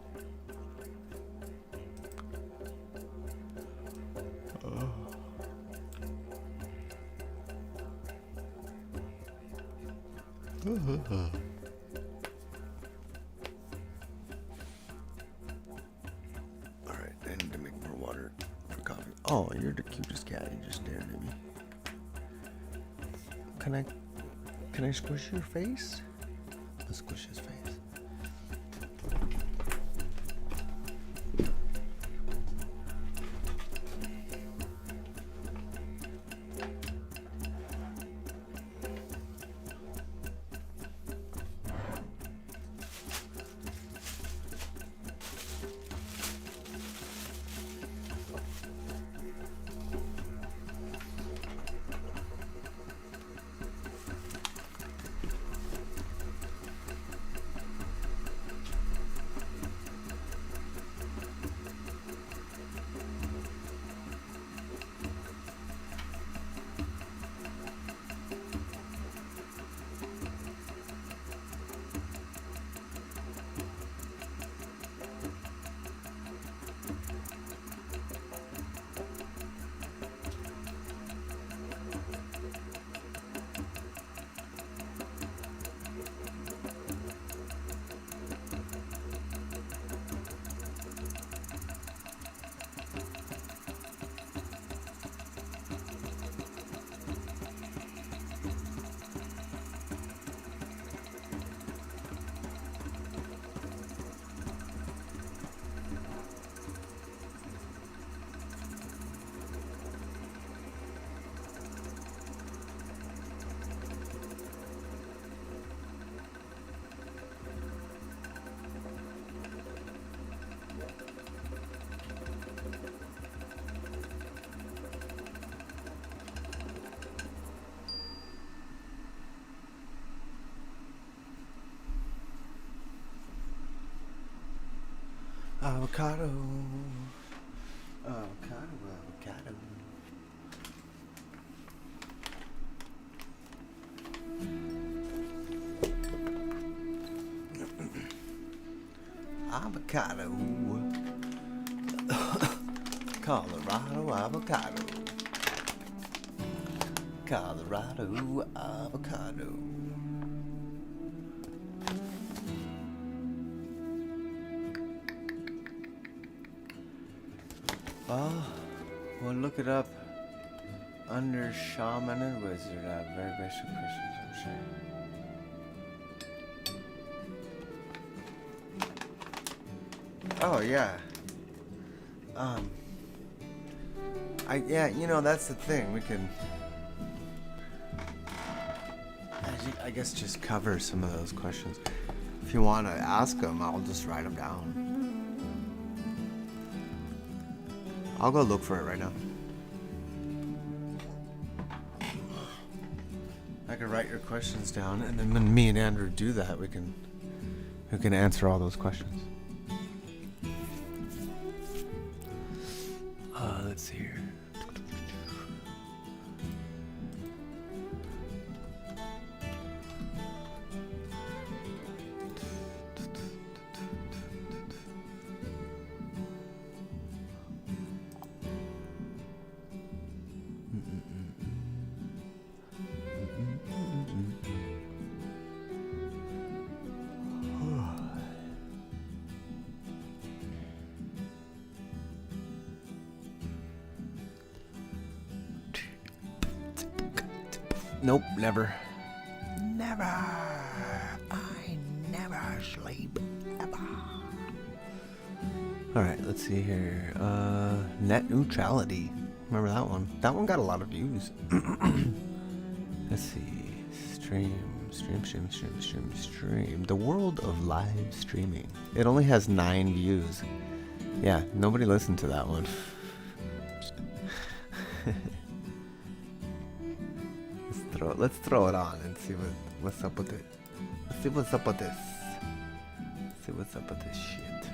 Alright, I need to make more water for coffee. Oh, you're the cutest cat. You just stared at me. Can I squish your face? Let's squish his face. Avocado. Avocado. Avocado. Colorado avocado. Colorado avocado. We'll look it up under Shaman and Wizard. I have very basic questions, I'm sure. Oh yeah. That's the thing. We can, I guess, just cover some of those questions. If you want to ask them, I'll just write them down. I'll go look for it right now. I can write your questions down, and then when me and Andrew do that, we can answer all those questions. Let's see here. Nope, never. Never. I never sleep. Ever. Alright, let's see here. Net neutrality. Remember that one? That one got a lot of views. Let's see. Stream. The world of live streaming. It only has 9 views. Yeah, nobody listened to that one. Let's throw it on and see what's up with it. Let's see what's up with this. See what's up with this shit.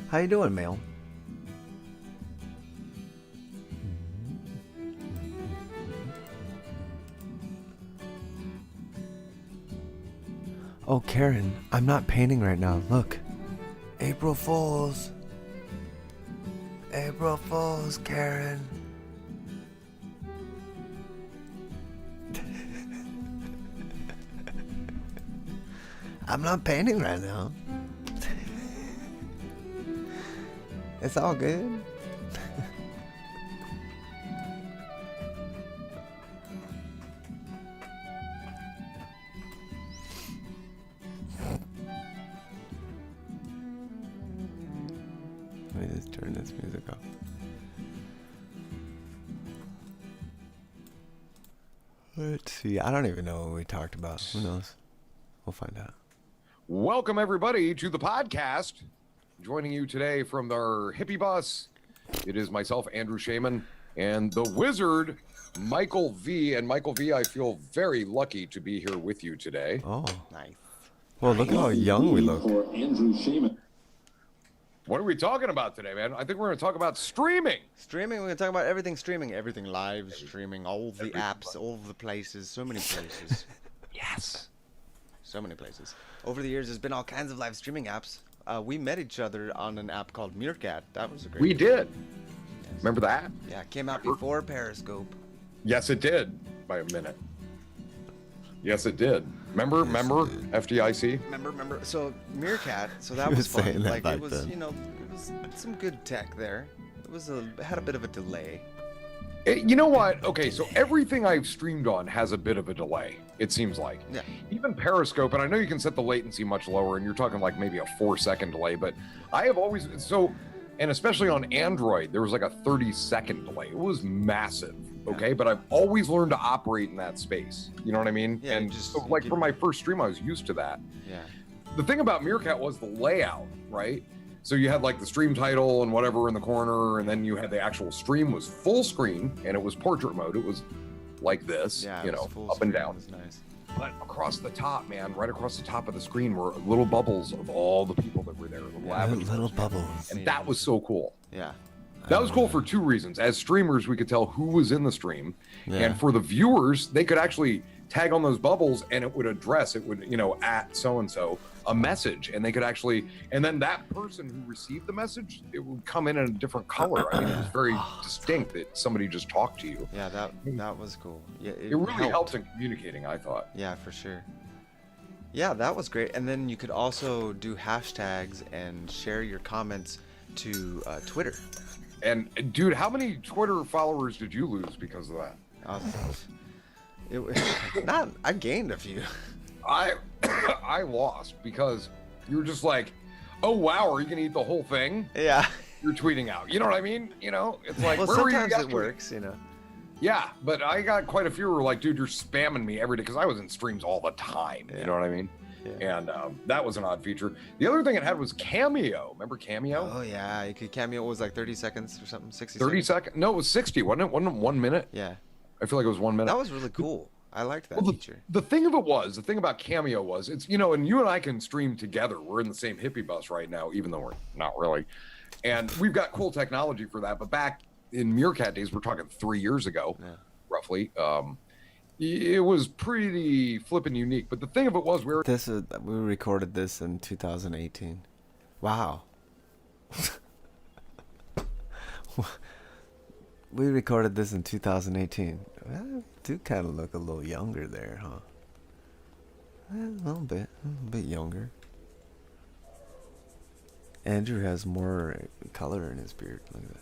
How you doing, Mail? Oh, Karen, I'm not painting right now. Look. April Fools. April Fools, Karen. I'm not painting right now. It's all good. Let me just turn this music off. Let's see. I don't even know what we talked about. Who knows? We'll find out. Welcome, everybody, to the podcast. Joining you today from our hippie bus, it is myself, Andrew Shaman, and the wizard, Michael V. And Michael V., I feel very lucky to be here with you today. Oh, nice. Well, look at how young we look. For Andrew Shaman. What are we talking about today, man? I think we're going to talk about streaming. Streaming, we're going to talk about everything streaming. Everything live streaming, all the apps, all the places, so many places. Yes. So many places. Over the years, there's been all kinds of live streaming apps. We met each other on an app called Meerkat. That was a great. We did. Yes. Remember that? Yeah, it came out before Periscope. Yes, it did. By a minute. Yes, it did. Remember FDIC? Remember. So Meerkat. So that was fun. saying that Like back it was, then. it was some good tech there. It had a bit of a delay. You know what? Okay, so everything I've streamed on has a bit of a delay, it seems like. Yeah. Even Periscope, and I know you can set the latency much lower, and you're talking like maybe a 4-second delay, but I have always, and especially on Android, there was like a 30-second delay. It was massive, okay? But I've always learned to operate in that space. You know what I mean? Yeah, and for my first stream, I was used to that. Yeah. The thing about Meerkat was the layout, right? So you had like the stream title and whatever in the corner, and then you had the actual stream was full screen, and it was portrait mode. It was like this, Yeah. you It was know, full up and screen. down. It was nice. But across the top, man, right across the top of the screen were little bubbles of all the people that were there, little avatars. Little bubbles. And that was so cool. Yeah. That was cool for 2 reasons. As streamers, we could tell who was in the stream, Yeah. and for the viewers, they could actually tag on those bubbles, and it would address, at so and so a message, and they could actually, and then that person who received the message, it would come in a different color. I mean, it was very distinct that somebody just talked to you. Yeah, that was cool. Yeah, It really helped in communicating, I thought. Yeah, for sure. Yeah, that was great. And then you could also do hashtags and share your comments to Twitter. And dude, how many Twitter followers did you lose because of that? I gained a few. I I lost because you were just like, oh wow, are you gonna eat the whole thing? Yeah. You're tweeting out. You know what I mean? You know, it's like, Well, where were you sometimes it yesterday? works, you know. Yeah, but I got quite a few who were like, dude, you're spamming me every day because I was in streams all the time. Yeah. You know what I mean? Yeah. And that was an odd feature. The other thing it had was Cameo. Remember Cameo? Oh yeah, you could cameo. It was like 30 seconds or something, 60 30 seconds. seconds? No, it was 60, wasn't it? Wasn't it 1 minute? Yeah, I feel like it was 1 minute. that was really cool. I liked that Well, feature. the thing of it was, the thing about Cameo was, it's, you know, and you and I can stream together. We're in the same hippie bus right now, even though we're not really. And we've got cool technology for that. But back in Meerkat days, we're talking 3 years ago, Yeah. roughly. It was pretty flippin' unique. But the thing of it was, We recorded this in 2018. Wow. We recorded this in 2018. Well, do kind of look a little younger there, huh? A little bit younger. Andrew has more color in his beard. Look at that.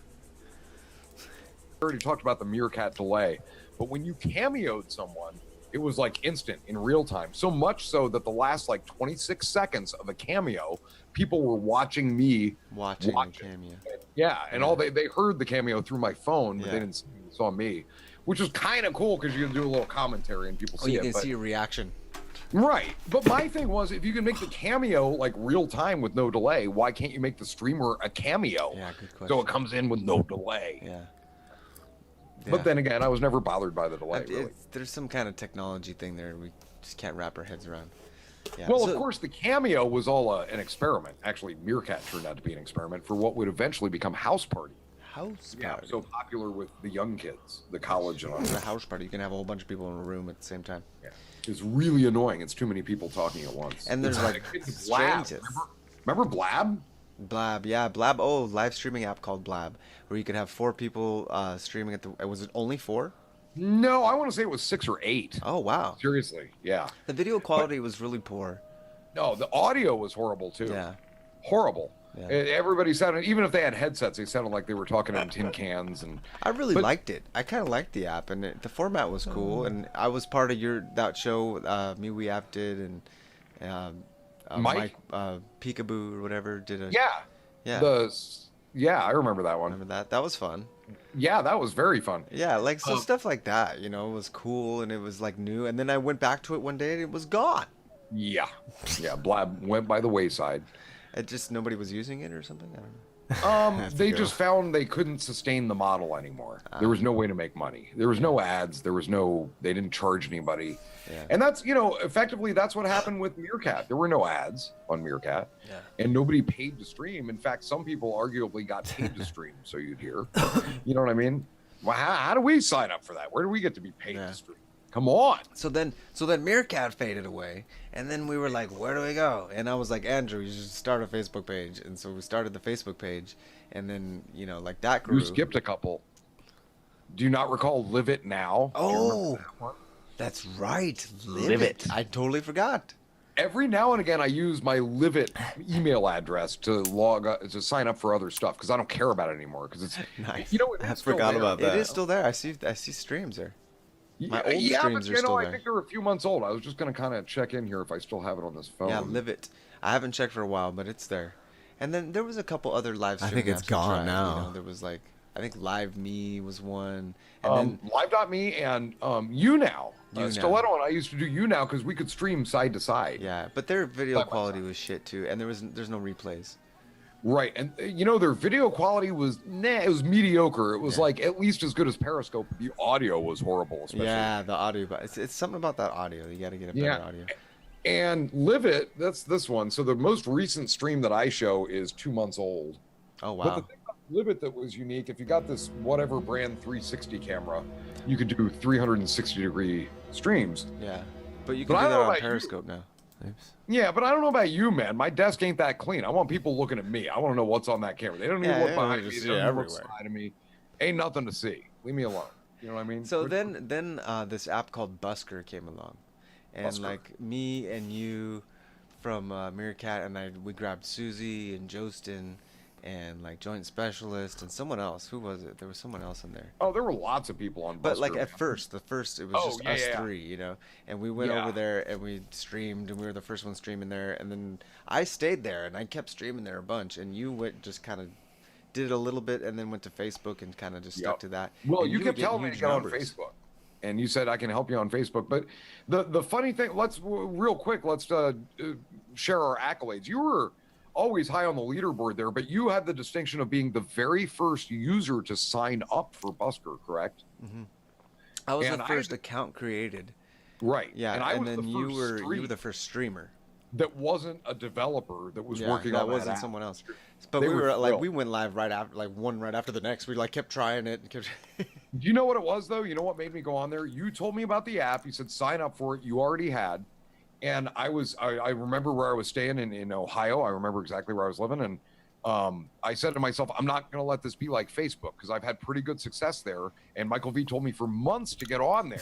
already talked about the Meerkat delay, but when you cameoed someone, it was like instant in real time. So much so that the last like 26 seconds of a cameo, people were watching me Watching watch the cameo. Yeah, and all they heard the cameo through my phone, but Yeah. they didn't saw me, which was kind of cool because you can do a little commentary and people Oh, see you it. can but- see a reaction. Right, but my thing was, if you can make the cameo like real time with no delay, why can't you make the streamer a cameo? Yeah, good question. So it comes in with no delay. Yeah. But then again, I was never bothered by the delay. Really. There's some kind of technology thing there we just can't wrap our heads around. Yeah. Well, so- of course, the cameo was all an experiment. Actually, Meerkat turned out to be an experiment for what would eventually become House Party. House Yeah, party. so popular with the young kids, the college and all. It's a house party. You can have a whole bunch of people in a room at the same time. Yeah. It's really annoying. It's too many people talking at once. And there's, It's like, it's Blab. strangers. Remember Blab? Blab, yeah, Blab. Oh, live streaming app called Blab, where you could have 4 people streaming at the. Was it only 4? No, I want to say it was 6 or 8. Oh wow. Seriously, yeah. The video quality was really poor. No, the audio was horrible too. Yeah. Horrible. Yeah. Everybody sounded, even if they had headsets, they sounded like they were talking in tin cans. And I really But- liked it. I kind of liked the app, and the format was cool. And I was part of that show. Me, we app did, and Mike? Peekaboo or whatever did a. yeah, Yeah. yeah, I remember that one. Remember that? That was fun. Yeah, that was very fun. Yeah, like so Um, stuff like that. You know, was cool and it was like new. And then I went back to it one day and it was gone. Yeah, yeah. Blab went by the wayside. It just nobody was using it or something. I don't know. They just found they couldn't sustain the model anymore. There was no way to make money. There was no ads. They didn't charge anybody. Yeah. And that's, effectively that's what happened with Meerkat. There were no ads on Meerkat. Yeah. And nobody paid to stream. In fact, some people arguably got paid to stream, so you'd hear. You know what I mean? Well, how do we sign up for that? Where do we get to be paid Yeah. to stream? Come on. So then Meerkat faded away, and then we were like, where do we go? And I was like, Andrew, you should start a Facebook page. And so we started the Facebook page, and then like that grew. You skipped a couple. Do you not recall Live It Now? Do you remember Oh, that one? that's right. Live It. I totally forgot. Every now and again, I use my Live It email address to to sign up for other stuff because I don't care about it anymore. Because it's Nice. it I is still forgot there. about that. It is still there. I see streams there. My old yeah, streams but are still I there. think they're a few months old. I was just gonna kind of check in here if I still have it on this phone. Yeah, Live It. I haven't checked for a while, but it's there. And then there was a couple other live I streaming think it's apps I gone tried, now. there was like, I think Live Me was one. And then Live.me and YouNow. YouNow. Stiletto and I used to do YouNow because we could stream side to side. yeah, but their video Side by quality side. was shit too, and there's no replays. Right, and their video quality was it was mediocre. It was like at least as good as Periscope. The audio was horrible, especially. Yeah, the audio, but it's something about that audio. You got to get a better Yeah. audio. And Live It, that's this one. So the most recent stream that I show is 2 months old. Oh But the wow. thing about Live It that was unique, if you got this whatever brand 360 camera, you could do 360-degree streams. Yeah, but you But can I do that don't know on about you. Periscope now. Oops. Yeah, but I don't know about you, man. My desk ain't that clean. I want people looking at me. I want to know what's on that camera. They don't need Yeah, to look yeah, behind they me. just They see don't need to look everywhere. side of me. Ain't nothing to see. Leave me alone. You know what I mean? So then this app called Busker came along, and Busker. like me and you from Meerkat and we grabbed Susie and Jostin and like Joint Specialist and someone else. Who was it? There was someone else in there. Oh, there were lots of people on. But Busker, like man. at first, it was Oh, just yeah, us yeah. three, you know. And we went Yeah. over there and we streamed, and we were the first one streaming there. And then I stayed there and I kept streaming there a bunch. And you went just kind of did it a little bit and then went to Facebook and kind of just stuck Yep. to that. Well, And you were kept getting telling me to huge get on numbers. Facebook, and you said I can help you on Facebook. But the funny thing, real quick, let's share our accolades. You were always high on the leaderboard there, but you had the distinction of being the very first user to sign up for Busker, correct? I was And the I first had- account created. Right. Yeah, And I was then the you first were stream the first streamer. that wasn't a developer that was Yeah, working that on wasn't app. someone else. But They we were were like thrilled. we went live right after, like one right after the next. We like kept trying it and kept. Do you know what it was though? You know what made me go on there? You told me about the app. You said sign up for it. You already had, and I remember where I was staying in Ohio. I remember exactly where I was living, and I said to myself, I'm not going to let this be like Facebook because I've had pretty good success there. And Michael V told me for months to get on there,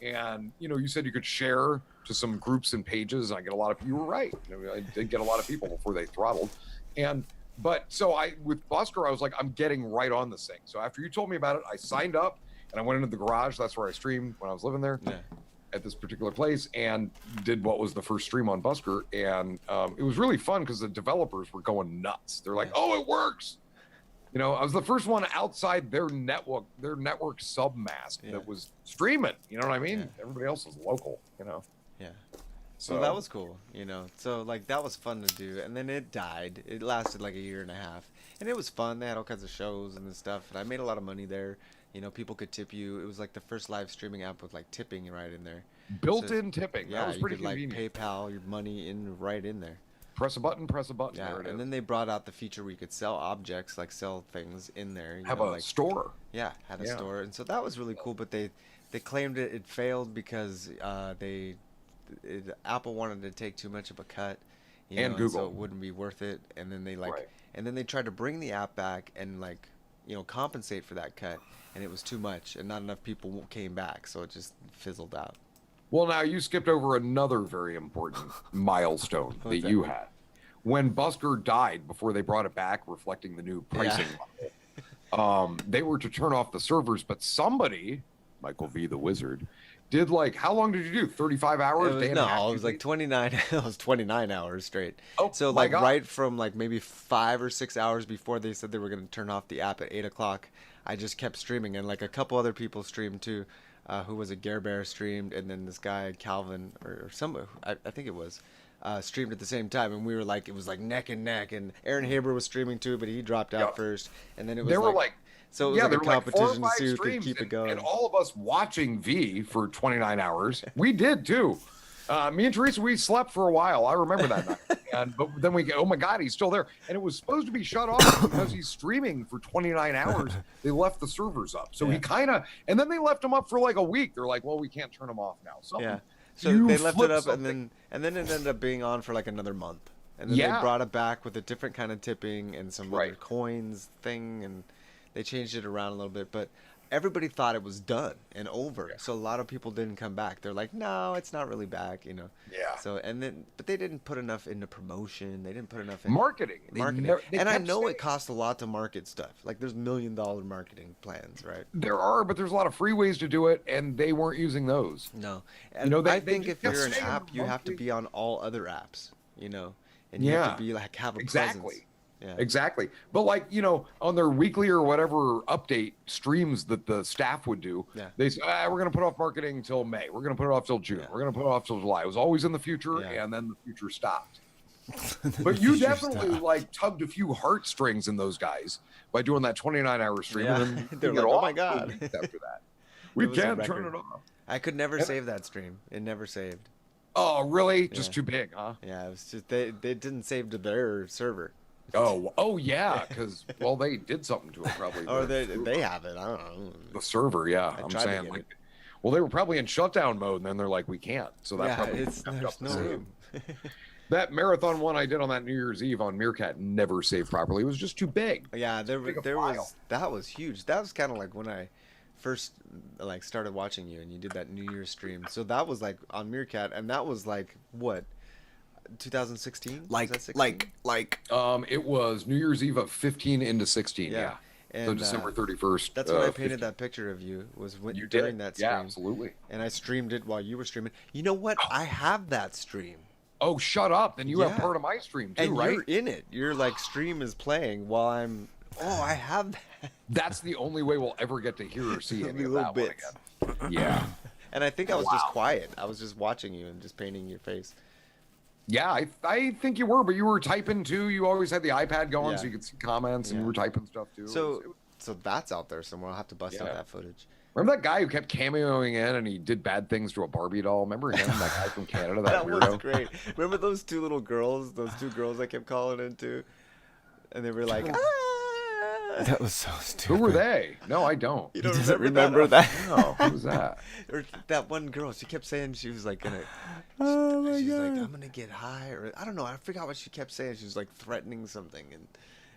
and you said you could share to some groups and pages. And I get a lot of. You were right. I did get a lot of people before they throttled, But so with Busker, I was like, I'm getting right on this thing. So after you told me about it, I signed up and I went into the garage. That's where I streamed when I was living there Yeah. at this particular place, and did what was the first stream on Busker. And it was really fun because the developers were going nuts. They're like, oh, it works. I was the first one outside their network submask Yeah. that was streaming. You know what I mean? Yeah. Everybody else was local, Yeah. So that was cool, So like that was fun to do, and then it died. It lasted like a year and a half, and it was fun. They had all kinds of shows and stuff, and I made a lot of money there. People could tip you. It was like the first live streaming app with like tipping right in there. built-in tipping. Yeah, that was you pretty could like convenient. PayPal your money right in there. Press a button. Yeah, There it is. and then they brought out the feature where you could sell objects, like sell things in there. Have know, a like, store. Yeah, had a Yeah. store, and so that was really cool. But they claimed it failed because Apple wanted to take too much of a cut, And so Google. it wouldn't be worth it. And then Right. they tried to bring the app back and compensate for that cut, and it was too much, and not enough people came back, so it just fizzled out. Well, now you skipped over another very important milestone that What's that? you had. When Busker died before they brought it back, reflecting the new pricing model, they were to turn off the servers, but somebody, Michael V. the Wizard, did how long did you do? 35 hours? Day and a half, It was you like think? 29. It was 29 hours straight. Oh, so my like God. right from like maybe 5 or 6 hours before they said they were going to turn off the app at 8 o'clock, I just kept streaming, and like a couple other people streamed too. Who was it? Gare Bear streamed, and then this guy Calvin or some I think it was streamed at the same time, and we were like, it was like neck and neck, and Aaron Haber was streaming too, but he dropped out Yeah. first, and then it was There were like so it was yeah, like there a were like 4 or competition to 5 see who could streams, keep it and, going. and all of us watching V for 29 hours. We did too. Me and Teresa, we slept for a while. I remember that night. But then we go, oh my God, he's still there. And it was supposed to be shut off because he's streaming for 29 hours. They left the servers up. So he and then they left him up for like a week. They're like, well, we can't turn him off now. Something, Yeah. So you they left it flipped up, something. and then it ended up being on for like another month, and then Yeah. they brought it back with a different kind of tipping and some other Right. coins thing, and they changed it around a little bit. But everybody thought it was done and over, so a lot of people didn't come back. They're like, no, it's not really back, Yeah. So but they didn't put enough into promotion. They didn't put enough in Marketing. They marketing. they And I kept know saying- it costs a lot to market stuff. Like there's $1 million marketing plans, right? There are, but there's a lot of free ways to do it, and they weren't using those. No, and know, they- I they think just if kept you're an saying app, you have to monthly- be on all other apps, and you have to be like have a exactly. presence. Yeah. Exactly. But on their weekly or whatever update streams that the staff would do, Yeah. they say, we're going to put off marketing until May. We're going to put it off till June. Yeah. We're going to put it off till July. It was always in the future, Yeah. and then the future stopped. But you future definitely stopped. tugged a few heartstrings in those guys by doing that 29-hour stream. Yeah. And then They're you get like, "Oh off my for God." weeks after that. We was a can't turn record. it off. I could never And- save that stream. It never saved. Oh, really? Just Yeah. too big, huh? Yeah, it was just they didn't save to their server, Oh yeah, because they did something to it probably. or The- they have it. I don't know. the server, yeah. I'm tried to saying get like, it. well, they were probably in shutdown mode, and then they're like, we can't. So that Yeah, probably it's kept up there's the no save. room. That marathon one I did on that New Year's Eve on Meerkat never saved properly. It was just too big. Yeah, there big a there file. was that was huge. That was kind of like when I first like started watching you, and you did that New Year's stream. So that was like on Meerkat, and that was like what 2016? Was Like, that 16? It was New Year's Eve of 15 into 16. Yeah. So And December 31st. that's when I 15. painted that picture of you. Was when, You during did. that stream. Yeah, absolutely. And I streamed it while you were streaming. You know what? I have that stream. Oh, shut up. Then you have Yeah. part of my stream too, And right? you're in it. Your like stream is playing while I'm. Oh, I have that. That's the only way we'll ever get to hear or see any Only of little that one bits. again. Yeah. And I think I was just quiet. I was just watching you and just painting your face. Yeah, I think you were, but you were typing too. You always had the iPad going Yeah. so you could see comments and Yeah. you were typing stuff too. So that's out there somewhere. I'll have to bust out Yeah. that footage. Remember that guy who kept cameoing in and he did bad things to a Barbie doll? Remember him? That guy from Canada, that That weirdo? was great. Remember those two little girls? Those two girls I kept calling into, and they were like, "Ah!" That was so stupid. Who were they? No, I don't. You He don't doesn't remember remember that? that. No, who was that? Or that one girl, she kept saying she was like gonna. Oh my she's like, god. I'm gonna get high, or I don't know. I forgot what she kept saying. She was like threatening something,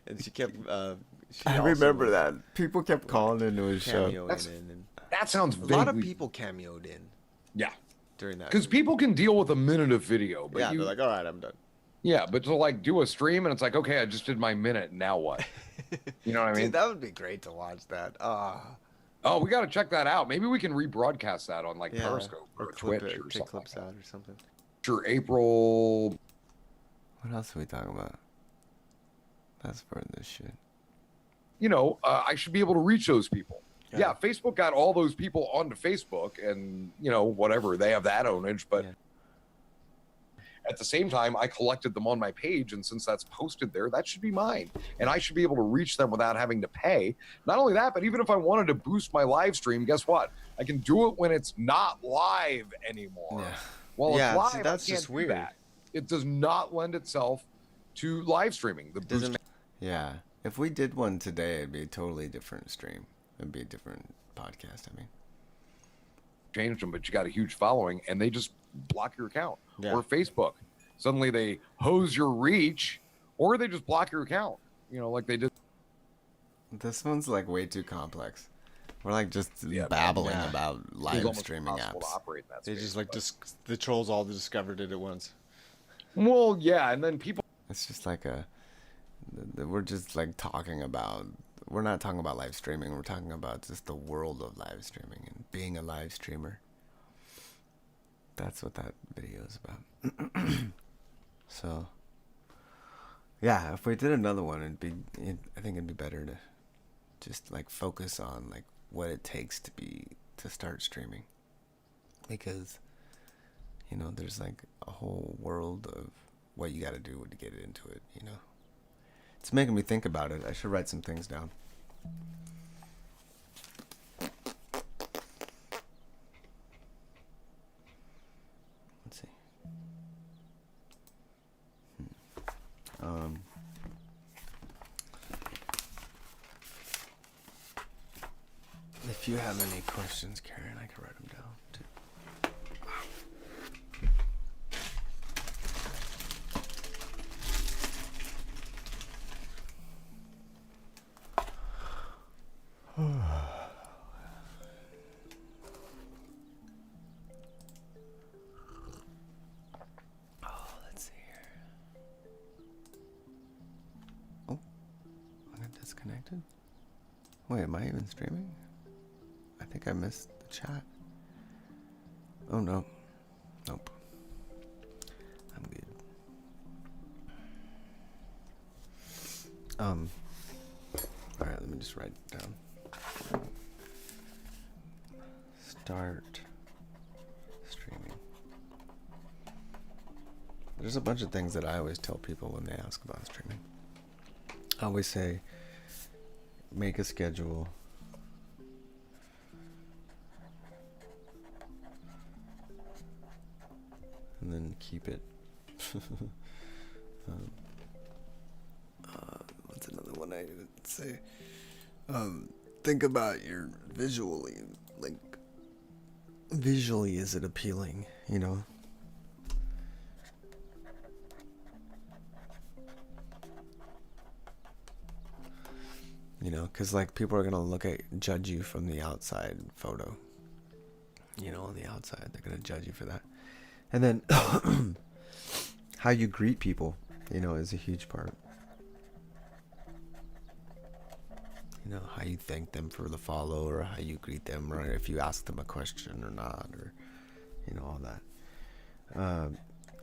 and she kept. She I also remember was that. People kept calling into his show. cameoing That's in, and That sounds a vaguely. lot of people cameoed in Yeah, during that. because people can deal with a minute of video, but yeah, you, they're like, all right, I'm done. yeah, but to like do a stream and it's like, okay, I just did my minute. Now what? You know what I mean? Dude, that would be great to watch that. Oh, we got to check that out. Maybe we can rebroadcast that on like Yeah, Periscope or, clip Twitch it, or take something. clips Like out or something. that. Sure, April. What else are we talking about? That's for this shit. You know, I should be able to reach those people. Yeah. Yeah, Facebook got all those people onto Facebook, and you know, whatever, they have that ownage, but. Yeah. At the same time, I collected them on my page, and since that's posted there, that should be mine. And I should be able to reach them without having to pay. Not only that, but even if I wanted to boost my live stream, guess what? I can do it when it's not live anymore. Yeah. Well, Yeah, it's live, see, I that's can't just do weird. that. It does not lend itself to live streaming. The Doesn't boost Yeah. If we did one today, it'd be a totally different stream. It'd be a different podcast, I mean. changed them, but you got a huge following, and they just block your account. Yeah. Or Facebook. Suddenly they hose your reach, or they just block your account. You know, like they did. This one's like way too complex. We're like just Yeah, babbling yeah. about It was live almost streaming impossible to apps. operate in that They space, just like but- the trolls all discovered it at once. Well, yeah, and then people. It's just like we're just like talking about, we're not talking about live streaming, we're talking about just the world of live streaming and being a live streamer. That's what that video is about. So, yeah, if we did another one, I think it'd be better to just like focus on like what it takes to start streaming. Because, you know, there's like a whole world of what you got to do to get into it, you know. It's making me think about it. I should write some things down. Let's see. If you have any questions, Karen, I can write them down too. Let's see here. Oh, I got disconnected. Wait, am I even streaming? I think I missed the chat. Oh no. Nope. I'm good. Alright, let me just write it down. Start streaming. There's a bunch of things that I always tell people when they ask about streaming. I always say, make a schedule. And then keep it. What's another one I would say? Think about your visually, like, visually is it appealing, you know? You know, because like people are gonna judge you from the outside photo. You know, on the outside, they're gonna judge you for that. And then, how you greet people, you know, is a huge part. You know, how you thank them for the follow, or how you greet them, or if you ask them a question or not, or, you know, all that.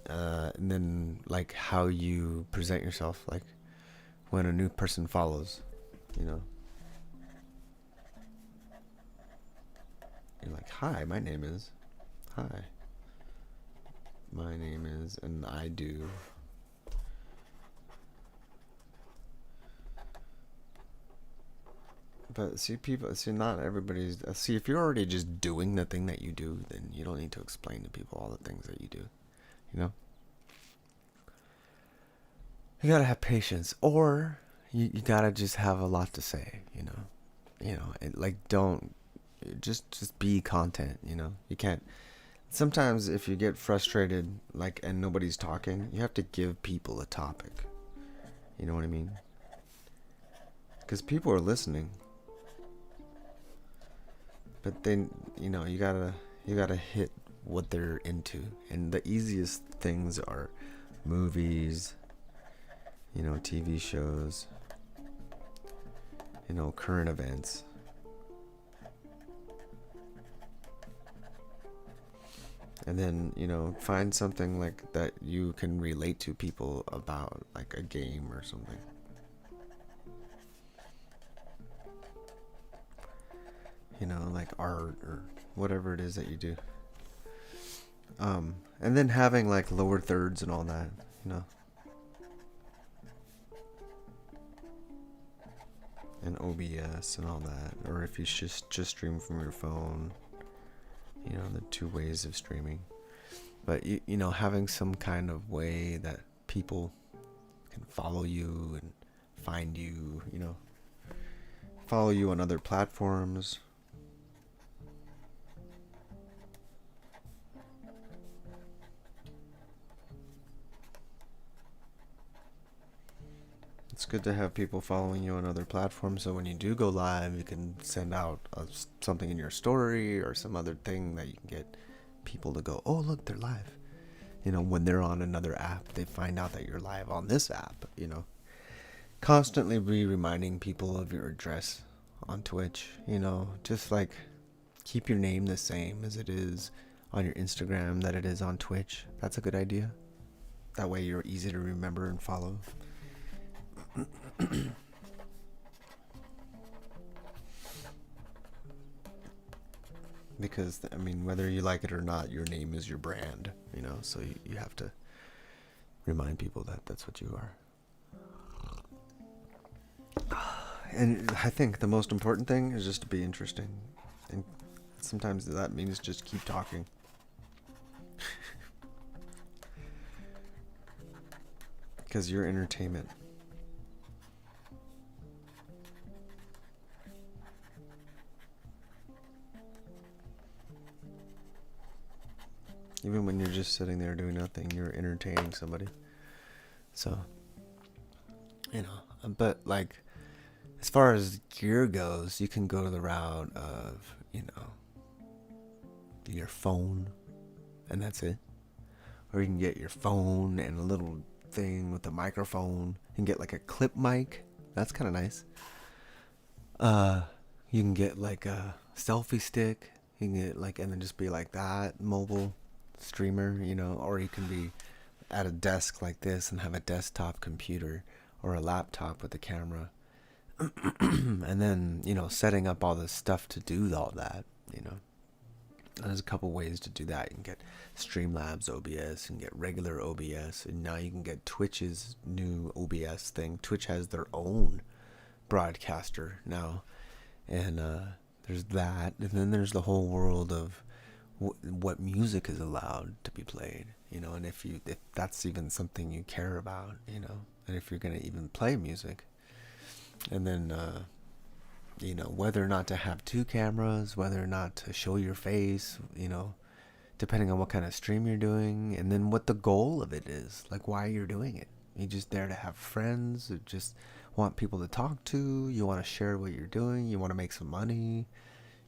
And then, like, how you present yourself, like, when a new person follows, you know. You're like, hi, my name is, and I do. But see, not everybody's. See, if you're already just doing the thing that you do, then you don't need to explain to people all the things that you do. You know? You gotta have patience, or you gotta just have a lot to say, you know? Don't. Just be content, you know? You can't. Sometimes if you get frustrated, like, and nobody's talking, you have to give people a topic. You know what I mean? Because people are listening. But then, you know, you gotta hit what they're into. And the easiest things are movies, you know, TV shows, you know, current events. And then, you know, find something like that you can relate to people about, like a game or something. You know, like art or whatever it is that you do. And then having like lower thirds and all that, you know. And OBS and all that. Or if you just stream from your phone. You know, the two ways of streaming. But, you know, having some kind of way that people can follow you and find you, you know. Follow you on other platforms. It's good to have people following you on other platforms, so when you do go live, you can send out something in your story or some other thing that you can get people to go, oh, look, they're live. You know, when they're on another app, they find out that you're live on this app, you know. Constantly be reminding people of your address on Twitch, you know. Just, like, keep your name the same as it is on your Instagram, that it is on Twitch. That's a good idea. That way you're easy to remember and follow. Because, I mean, whether you like it or not, your name is your brand, you know, so you have to remind people that that's what you are. And I think the most important thing is just to be interesting. And sometimes that means just keep talking. Because you're entertainment. Even when you're just sitting there doing nothing, you're entertaining somebody. So, you know, but like, as far as gear goes, you can go to the route of, you know, your phone, and that's it. Or you can get your phone and a little thing with a microphone. You can get like a clip mic. That's kind of nice. You can get like a selfie stick. You can get like, and then just be like that, mobile streamer, you know, or you can be at a desk like this and have a desktop computer or a laptop with a camera. And then, you know, setting up all the stuff to do all that, you know. There's a couple ways to do that. You can get Streamlabs OBS and get regular OBS, and now you can get Twitch's new OBS thing. Twitch has their own broadcaster now, and there's that, and then there's the whole world of what music is allowed to be played, you know, and if that's even something you care about, you know, and if you're gonna even play music, and then you know, whether or not to have two cameras, whether or not to show your face, you know, depending on what kind of stream you're doing, and then what the goal of it is, like why you're doing it. You just there to have friends, or just want people to talk to, you want to share what you're doing, you want to make some money,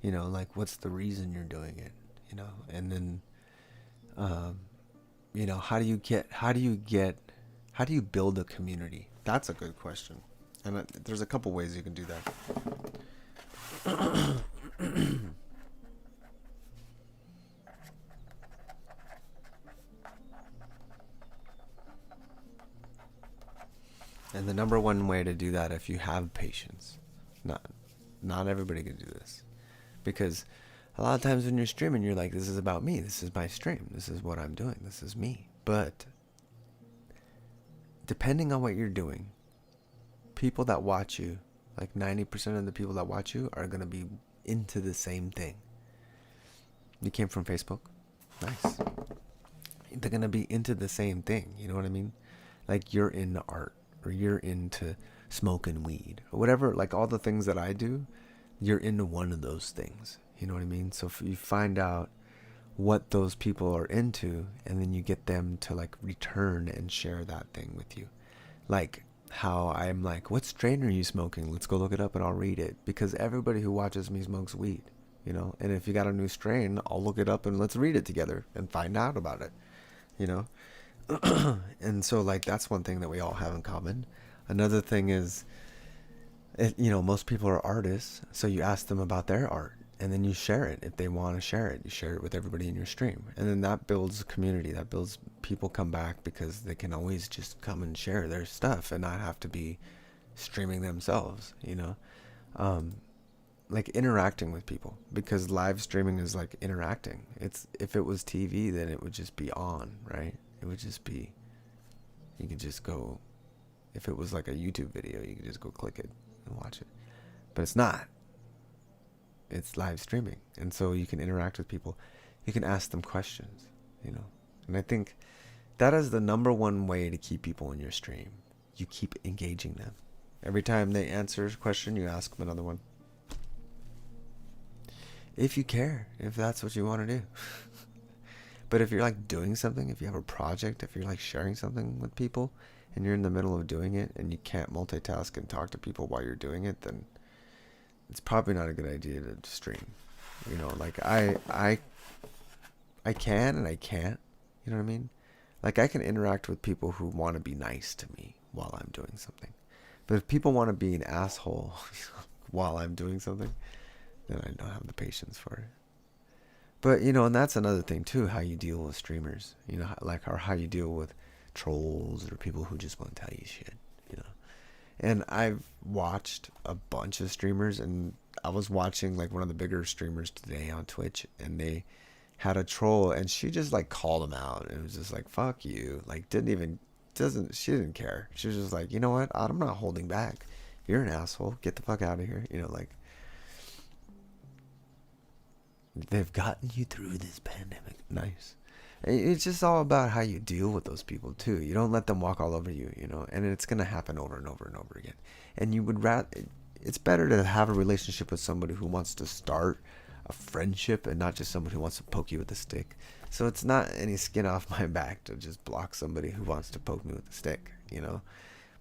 you know, like what's the reason you're doing it, you know, and then you know, how do you build a community? That's a good question. And there's a couple ways you can do that. And the number one way to do that, if you have patience, not everybody can do this, because a lot of times when you're streaming, you're like, this is about me, this is my stream, this is what I'm doing, this is me. But depending on what you're doing, people that watch you, like 90% of the people that watch you are going to be into the same thing. You came from Facebook? Nice. They're going to be into the same thing, you know what I mean? Like, you're into art, or you're into smoking weed, or whatever, like all the things that I do, you're into one of those things, you know what I mean? So if you find out what those people are into, and then you get them to like return and share that thing with you. Like how I'm like, what strain are you smoking? Let's go look it up and I'll read it, because everybody who watches me smokes weed, you know? And if you got a new strain, I'll look it up and let's read it together and find out about it, you know? And so like that's one thing that we all have in common. Another thing is, you know, most people are artists, so you ask them about their art, and then you share it. If they want to share it, you share it with everybody in your stream, and then that builds a community. That builds people come back, because they can always just come and share their stuff and not have to be streaming themselves, you know? Like interacting with people, because live streaming is like interacting. It's, if it was TV, then it would just be on, right? It would just be, you could just go, if it was like a YouTube video, you could just go click it and watch it. But it's not. It's live streaming. And so you can interact with people. You can ask them questions, you know. And I think that is the number one way to keep people in your stream. You keep engaging them. Every time they answer a question, you ask them another one. If you care, if that's what you want to do. But if you're like doing something, if you have a project, if you're like sharing something with people and you're in the middle of doing it and you can't multitask and talk to people while you're doing it, then it's probably not a good idea to stream. You know, like I can and I can't, you know what I mean? Like I can interact with people who want to be nice to me while I'm doing something. But if people want to be an asshole while I'm doing something, then I don't have the patience for it. But, you know, and that's another thing, too, how you deal with streamers, you know, like, or how you deal with trolls or people who just want to tell you shit, you know. And I've watched a bunch of streamers, and I was watching, like, one of the bigger streamers today on Twitch, and they had a troll, and she just, like, called him out, and it was just like, fuck you, like, she didn't care. She was just like, you know what, I'm not holding back. You're an asshole, get the fuck out of here, you know, like. They've gotten you through this pandemic. Nice. It's just all about how you deal with those people too. You don't let them walk all over you, you know, and it's going to happen over and over and over again. And you would it's better to have a relationship with somebody who wants to start a friendship and not just somebody who wants to poke you with a stick. So it's not any skin off my back to just block somebody who wants to poke me with a stick, you know.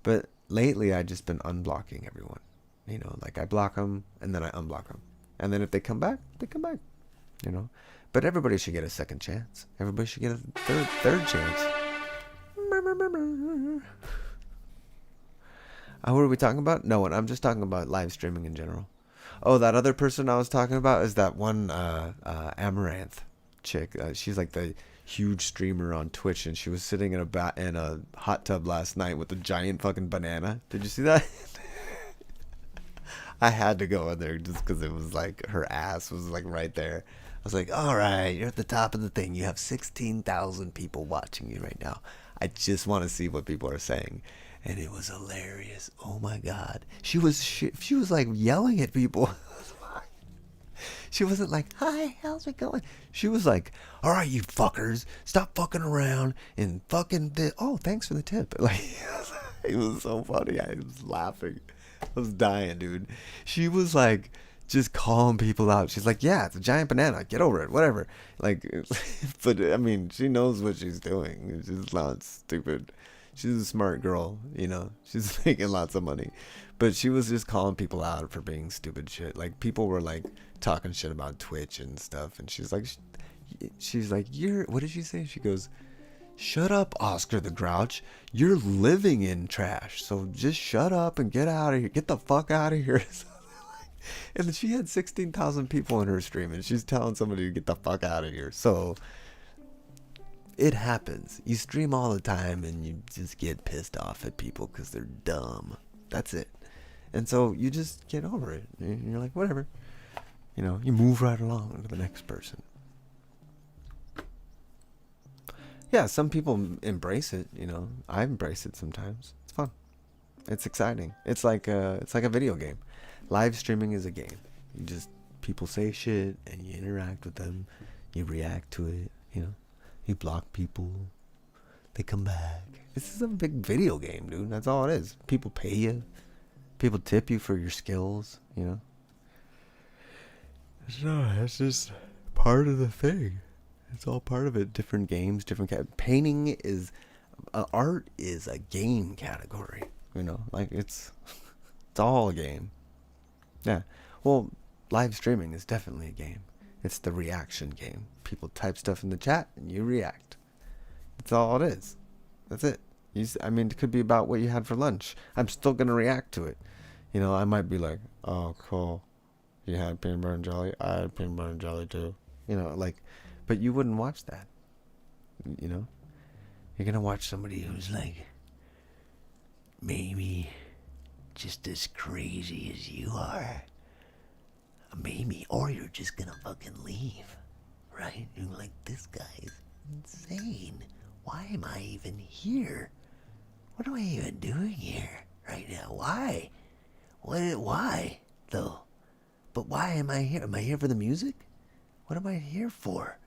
But lately I've just been unblocking everyone, you know, like I block them and then I unblock them. And then if they come back, they come back. You know, but everybody should get a second chance. Everybody should get a third chance. What are we talking about? No one. I'm just talking about live streaming in general. Oh, that other person I was talking about is that one Amaranth chick. She's like the huge streamer on Twitch, and she was sitting in a hot tub last night with a giant fucking banana. Did you see that? I had to go in there just because it was like her ass was like right there. I was like, all right, you're at the top of the thing. You have 16,000 people watching you right now. I just want to see what people are saying. And it was hilarious. Oh my God. She was like yelling at people. She wasn't like, hi, how's it going? She was like, all right, you fuckers, stop fucking around and fucking, oh, thanks for the tip. Like, it was so funny. I was laughing. I was dying, dude. She was like, just calling people out. She's like, yeah, it's a giant banana. Get over it. Whatever. Like, but I mean, she knows what she's doing. It's just not stupid. She's a smart girl, you know. She's making lots of money. But she was just calling people out for being stupid shit. Like, people were like talking shit about Twitch and stuff. And she's like, you're, what did she say? She goes, Shut up, Oscar the Grouch. You're living in trash. So just shut up and get out of here. Get the fuck out of here. And then she had 16,000 people in her stream, and she's telling somebody to get the fuck out of here. So it happens. You stream all the time, and you just get pissed off at people because they're dumb. That's it. And so you just get over it. And you're like, whatever. You know, you move right along to the next person. Yeah, some people embrace it, you know. I embrace it sometimes. It's fun. It's exciting. It's like a video game. Live streaming is a game. You just, people say shit and you interact with them. You react to it, you know. You block people. They come back. This is a big video game, dude. That's all it is. People pay you. People tip you for your skills, you know. No, it's just part of the thing. It's all part of it. Different games, different painting is art is a game category. You know, like it's all a game. Yeah. Well, live streaming is definitely a game. It's the reaction game. People type stuff in the chat and you react. That's all it is. That's it. I mean, it could be about what you had for lunch. I'm still gonna react to it. You know, I might be like, "Oh, cool. You had peanut butter and jelly. I had peanut butter and jelly too." You know, like. But you wouldn't watch that, you know? You're going to watch somebody who's like, maybe just as crazy as you are. Maybe, or you're just going to fucking leave, right? You're like, this guy's insane. Why am I even here? What am I even doing here right now? Why? Why, though? But why am I here? Am I here for the music? What am I here for?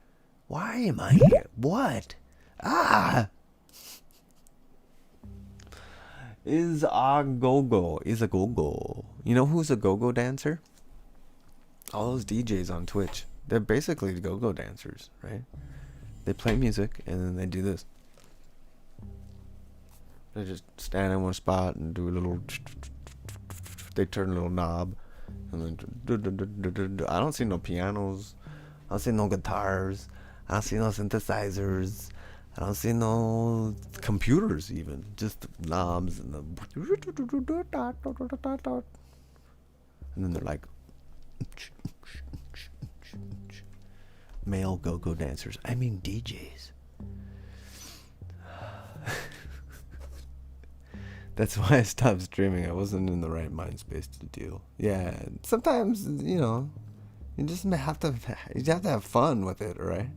Why am I here? What? Ah! Is a go-go. Is a go-go. You know who's a go-go dancer? All those DJs on Twitch. They're basically go-go dancers, right? They play music and then they do this. They just stand in one spot and do a little... They turn a little knob. And then... I don't see no pianos. I don't see no guitars. I don't see no synthesizers. I don't see no computers even. Just knobs and the... And then they're like... Male go-go dancers. I mean DJs. That's why I stopped streaming. I wasn't in the right mind space to deal. Yeah, sometimes, you know, you just have to have fun with it, right?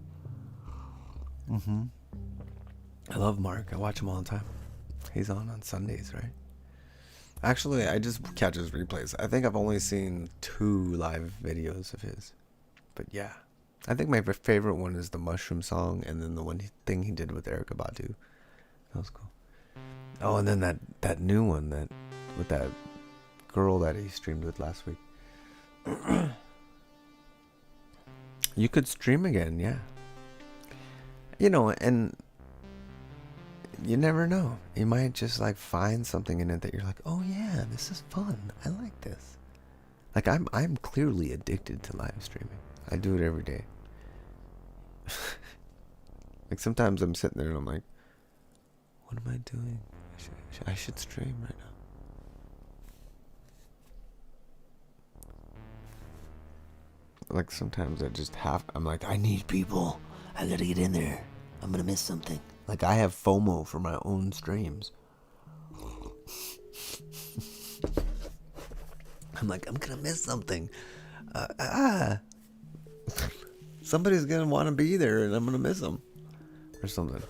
I love Mark. I watch him all the time. He's on Sundays, right? Actually, I just catch his replays. I think I've only seen 2 live videos of his. But yeah. I think my favorite one is the Mushroom song, and then the one thing he did with Erykah Badu. That was cool. Oh, and then that new one that with that girl that he streamed with last week. You could stream again, yeah. You know, and you never know. You might just like find something in it that you're like, oh yeah, this is fun. I like this. Like I'm clearly addicted to live streaming. I do it every day. Like sometimes I'm sitting there and I'm like, what am I doing? I should stream right now. Like sometimes I'm like, I need people. I gotta get in there. I'm gonna miss something. Like I have FOMO for my own streams. I'm like, I'm gonna miss something. Somebody's gonna want to be there and I'm gonna miss them. Or something.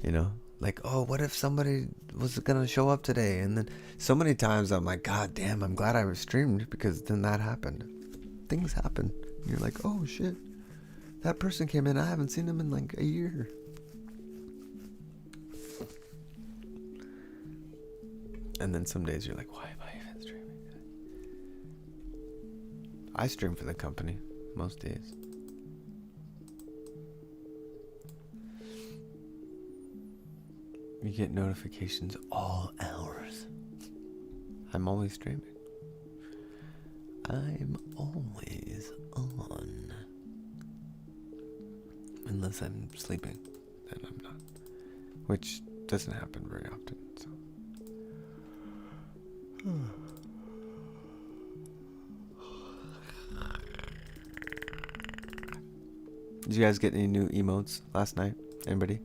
You know? Like, oh, what if somebody was gonna show up today? And then so many times I'm like, God damn, I'm glad I was streamed because then that happened. Things happen. And you're like, oh shit. That person came in. I haven't seen them in like a year. And then some days you're like, why am I even streaming? I stream for the company most days. You get notifications all hours. I'm always streaming. I'm always on. Unless I'm sleeping, then I'm not. which doesn't happen very often. So. Did you guys get any new emotes last night? Anybody?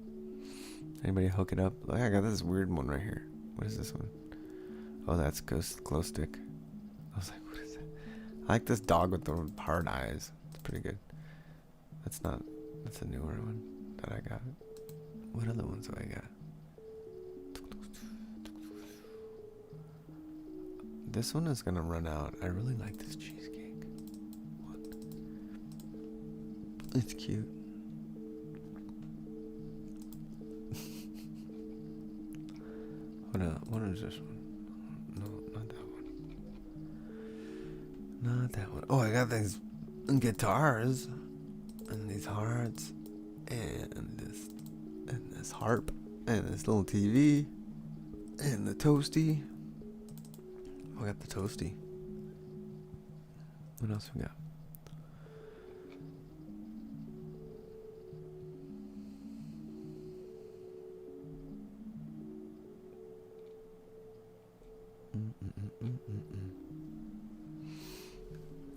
Anybody hook it up? Oh, I got this weird one right here. What is this one? Oh, that's Ghost Glow Stick. I was like, what is that? I like this dog with the hard eyes. It's pretty good. That's a newer one that I got. What other ones do I got? This one is gonna run out. I really like this cheesecake. What? It's cute. What is this one? No, not that one. Not that one. Oh, I got these guitars and these hearts and this harp and this little TV and the toasty. Oh, I got the toasty. What else we got?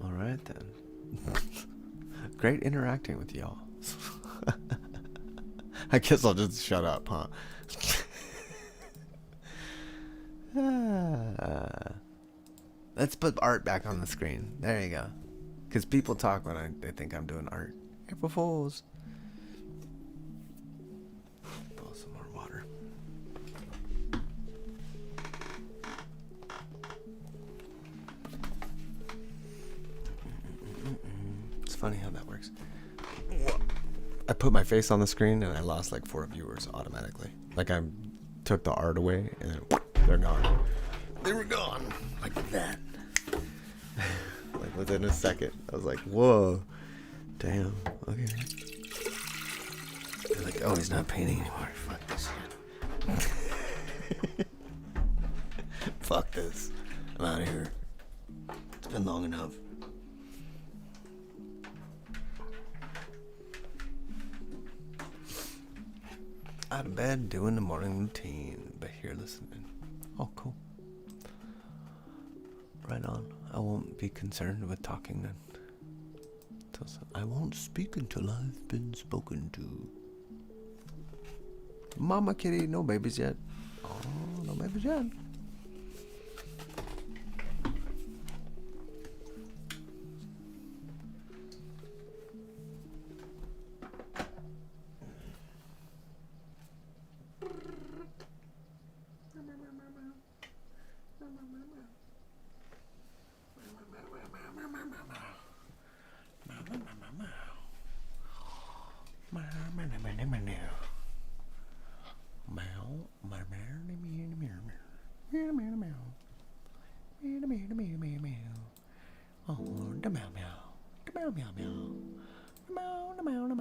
All right then. Great interacting with y'all. I guess I'll just shut up, huh? Let's put art back on the screen. There you go. Because people talk when they think I'm doing art. April Fools. Pour some more water. It's funny how that works. I put my face on the screen and I lost like 4 viewers automatically. Like I took the art away and then they're gone. They were gone like that. Like within a second. I was like, whoa. Damn. Okay. They're like, oh, he's not painting anymore. Fuck this shit. Fuck this. I'm out of here. It's been long enough. Out of bed, doing the morning routine, but here listening. Oh, cool. Right on. I won't be concerned with talking then. I won't speak until I've been spoken to. Mama kitty, no babies yet. Oh, no babies yet. Oh, the meow meow. The meow meow meow.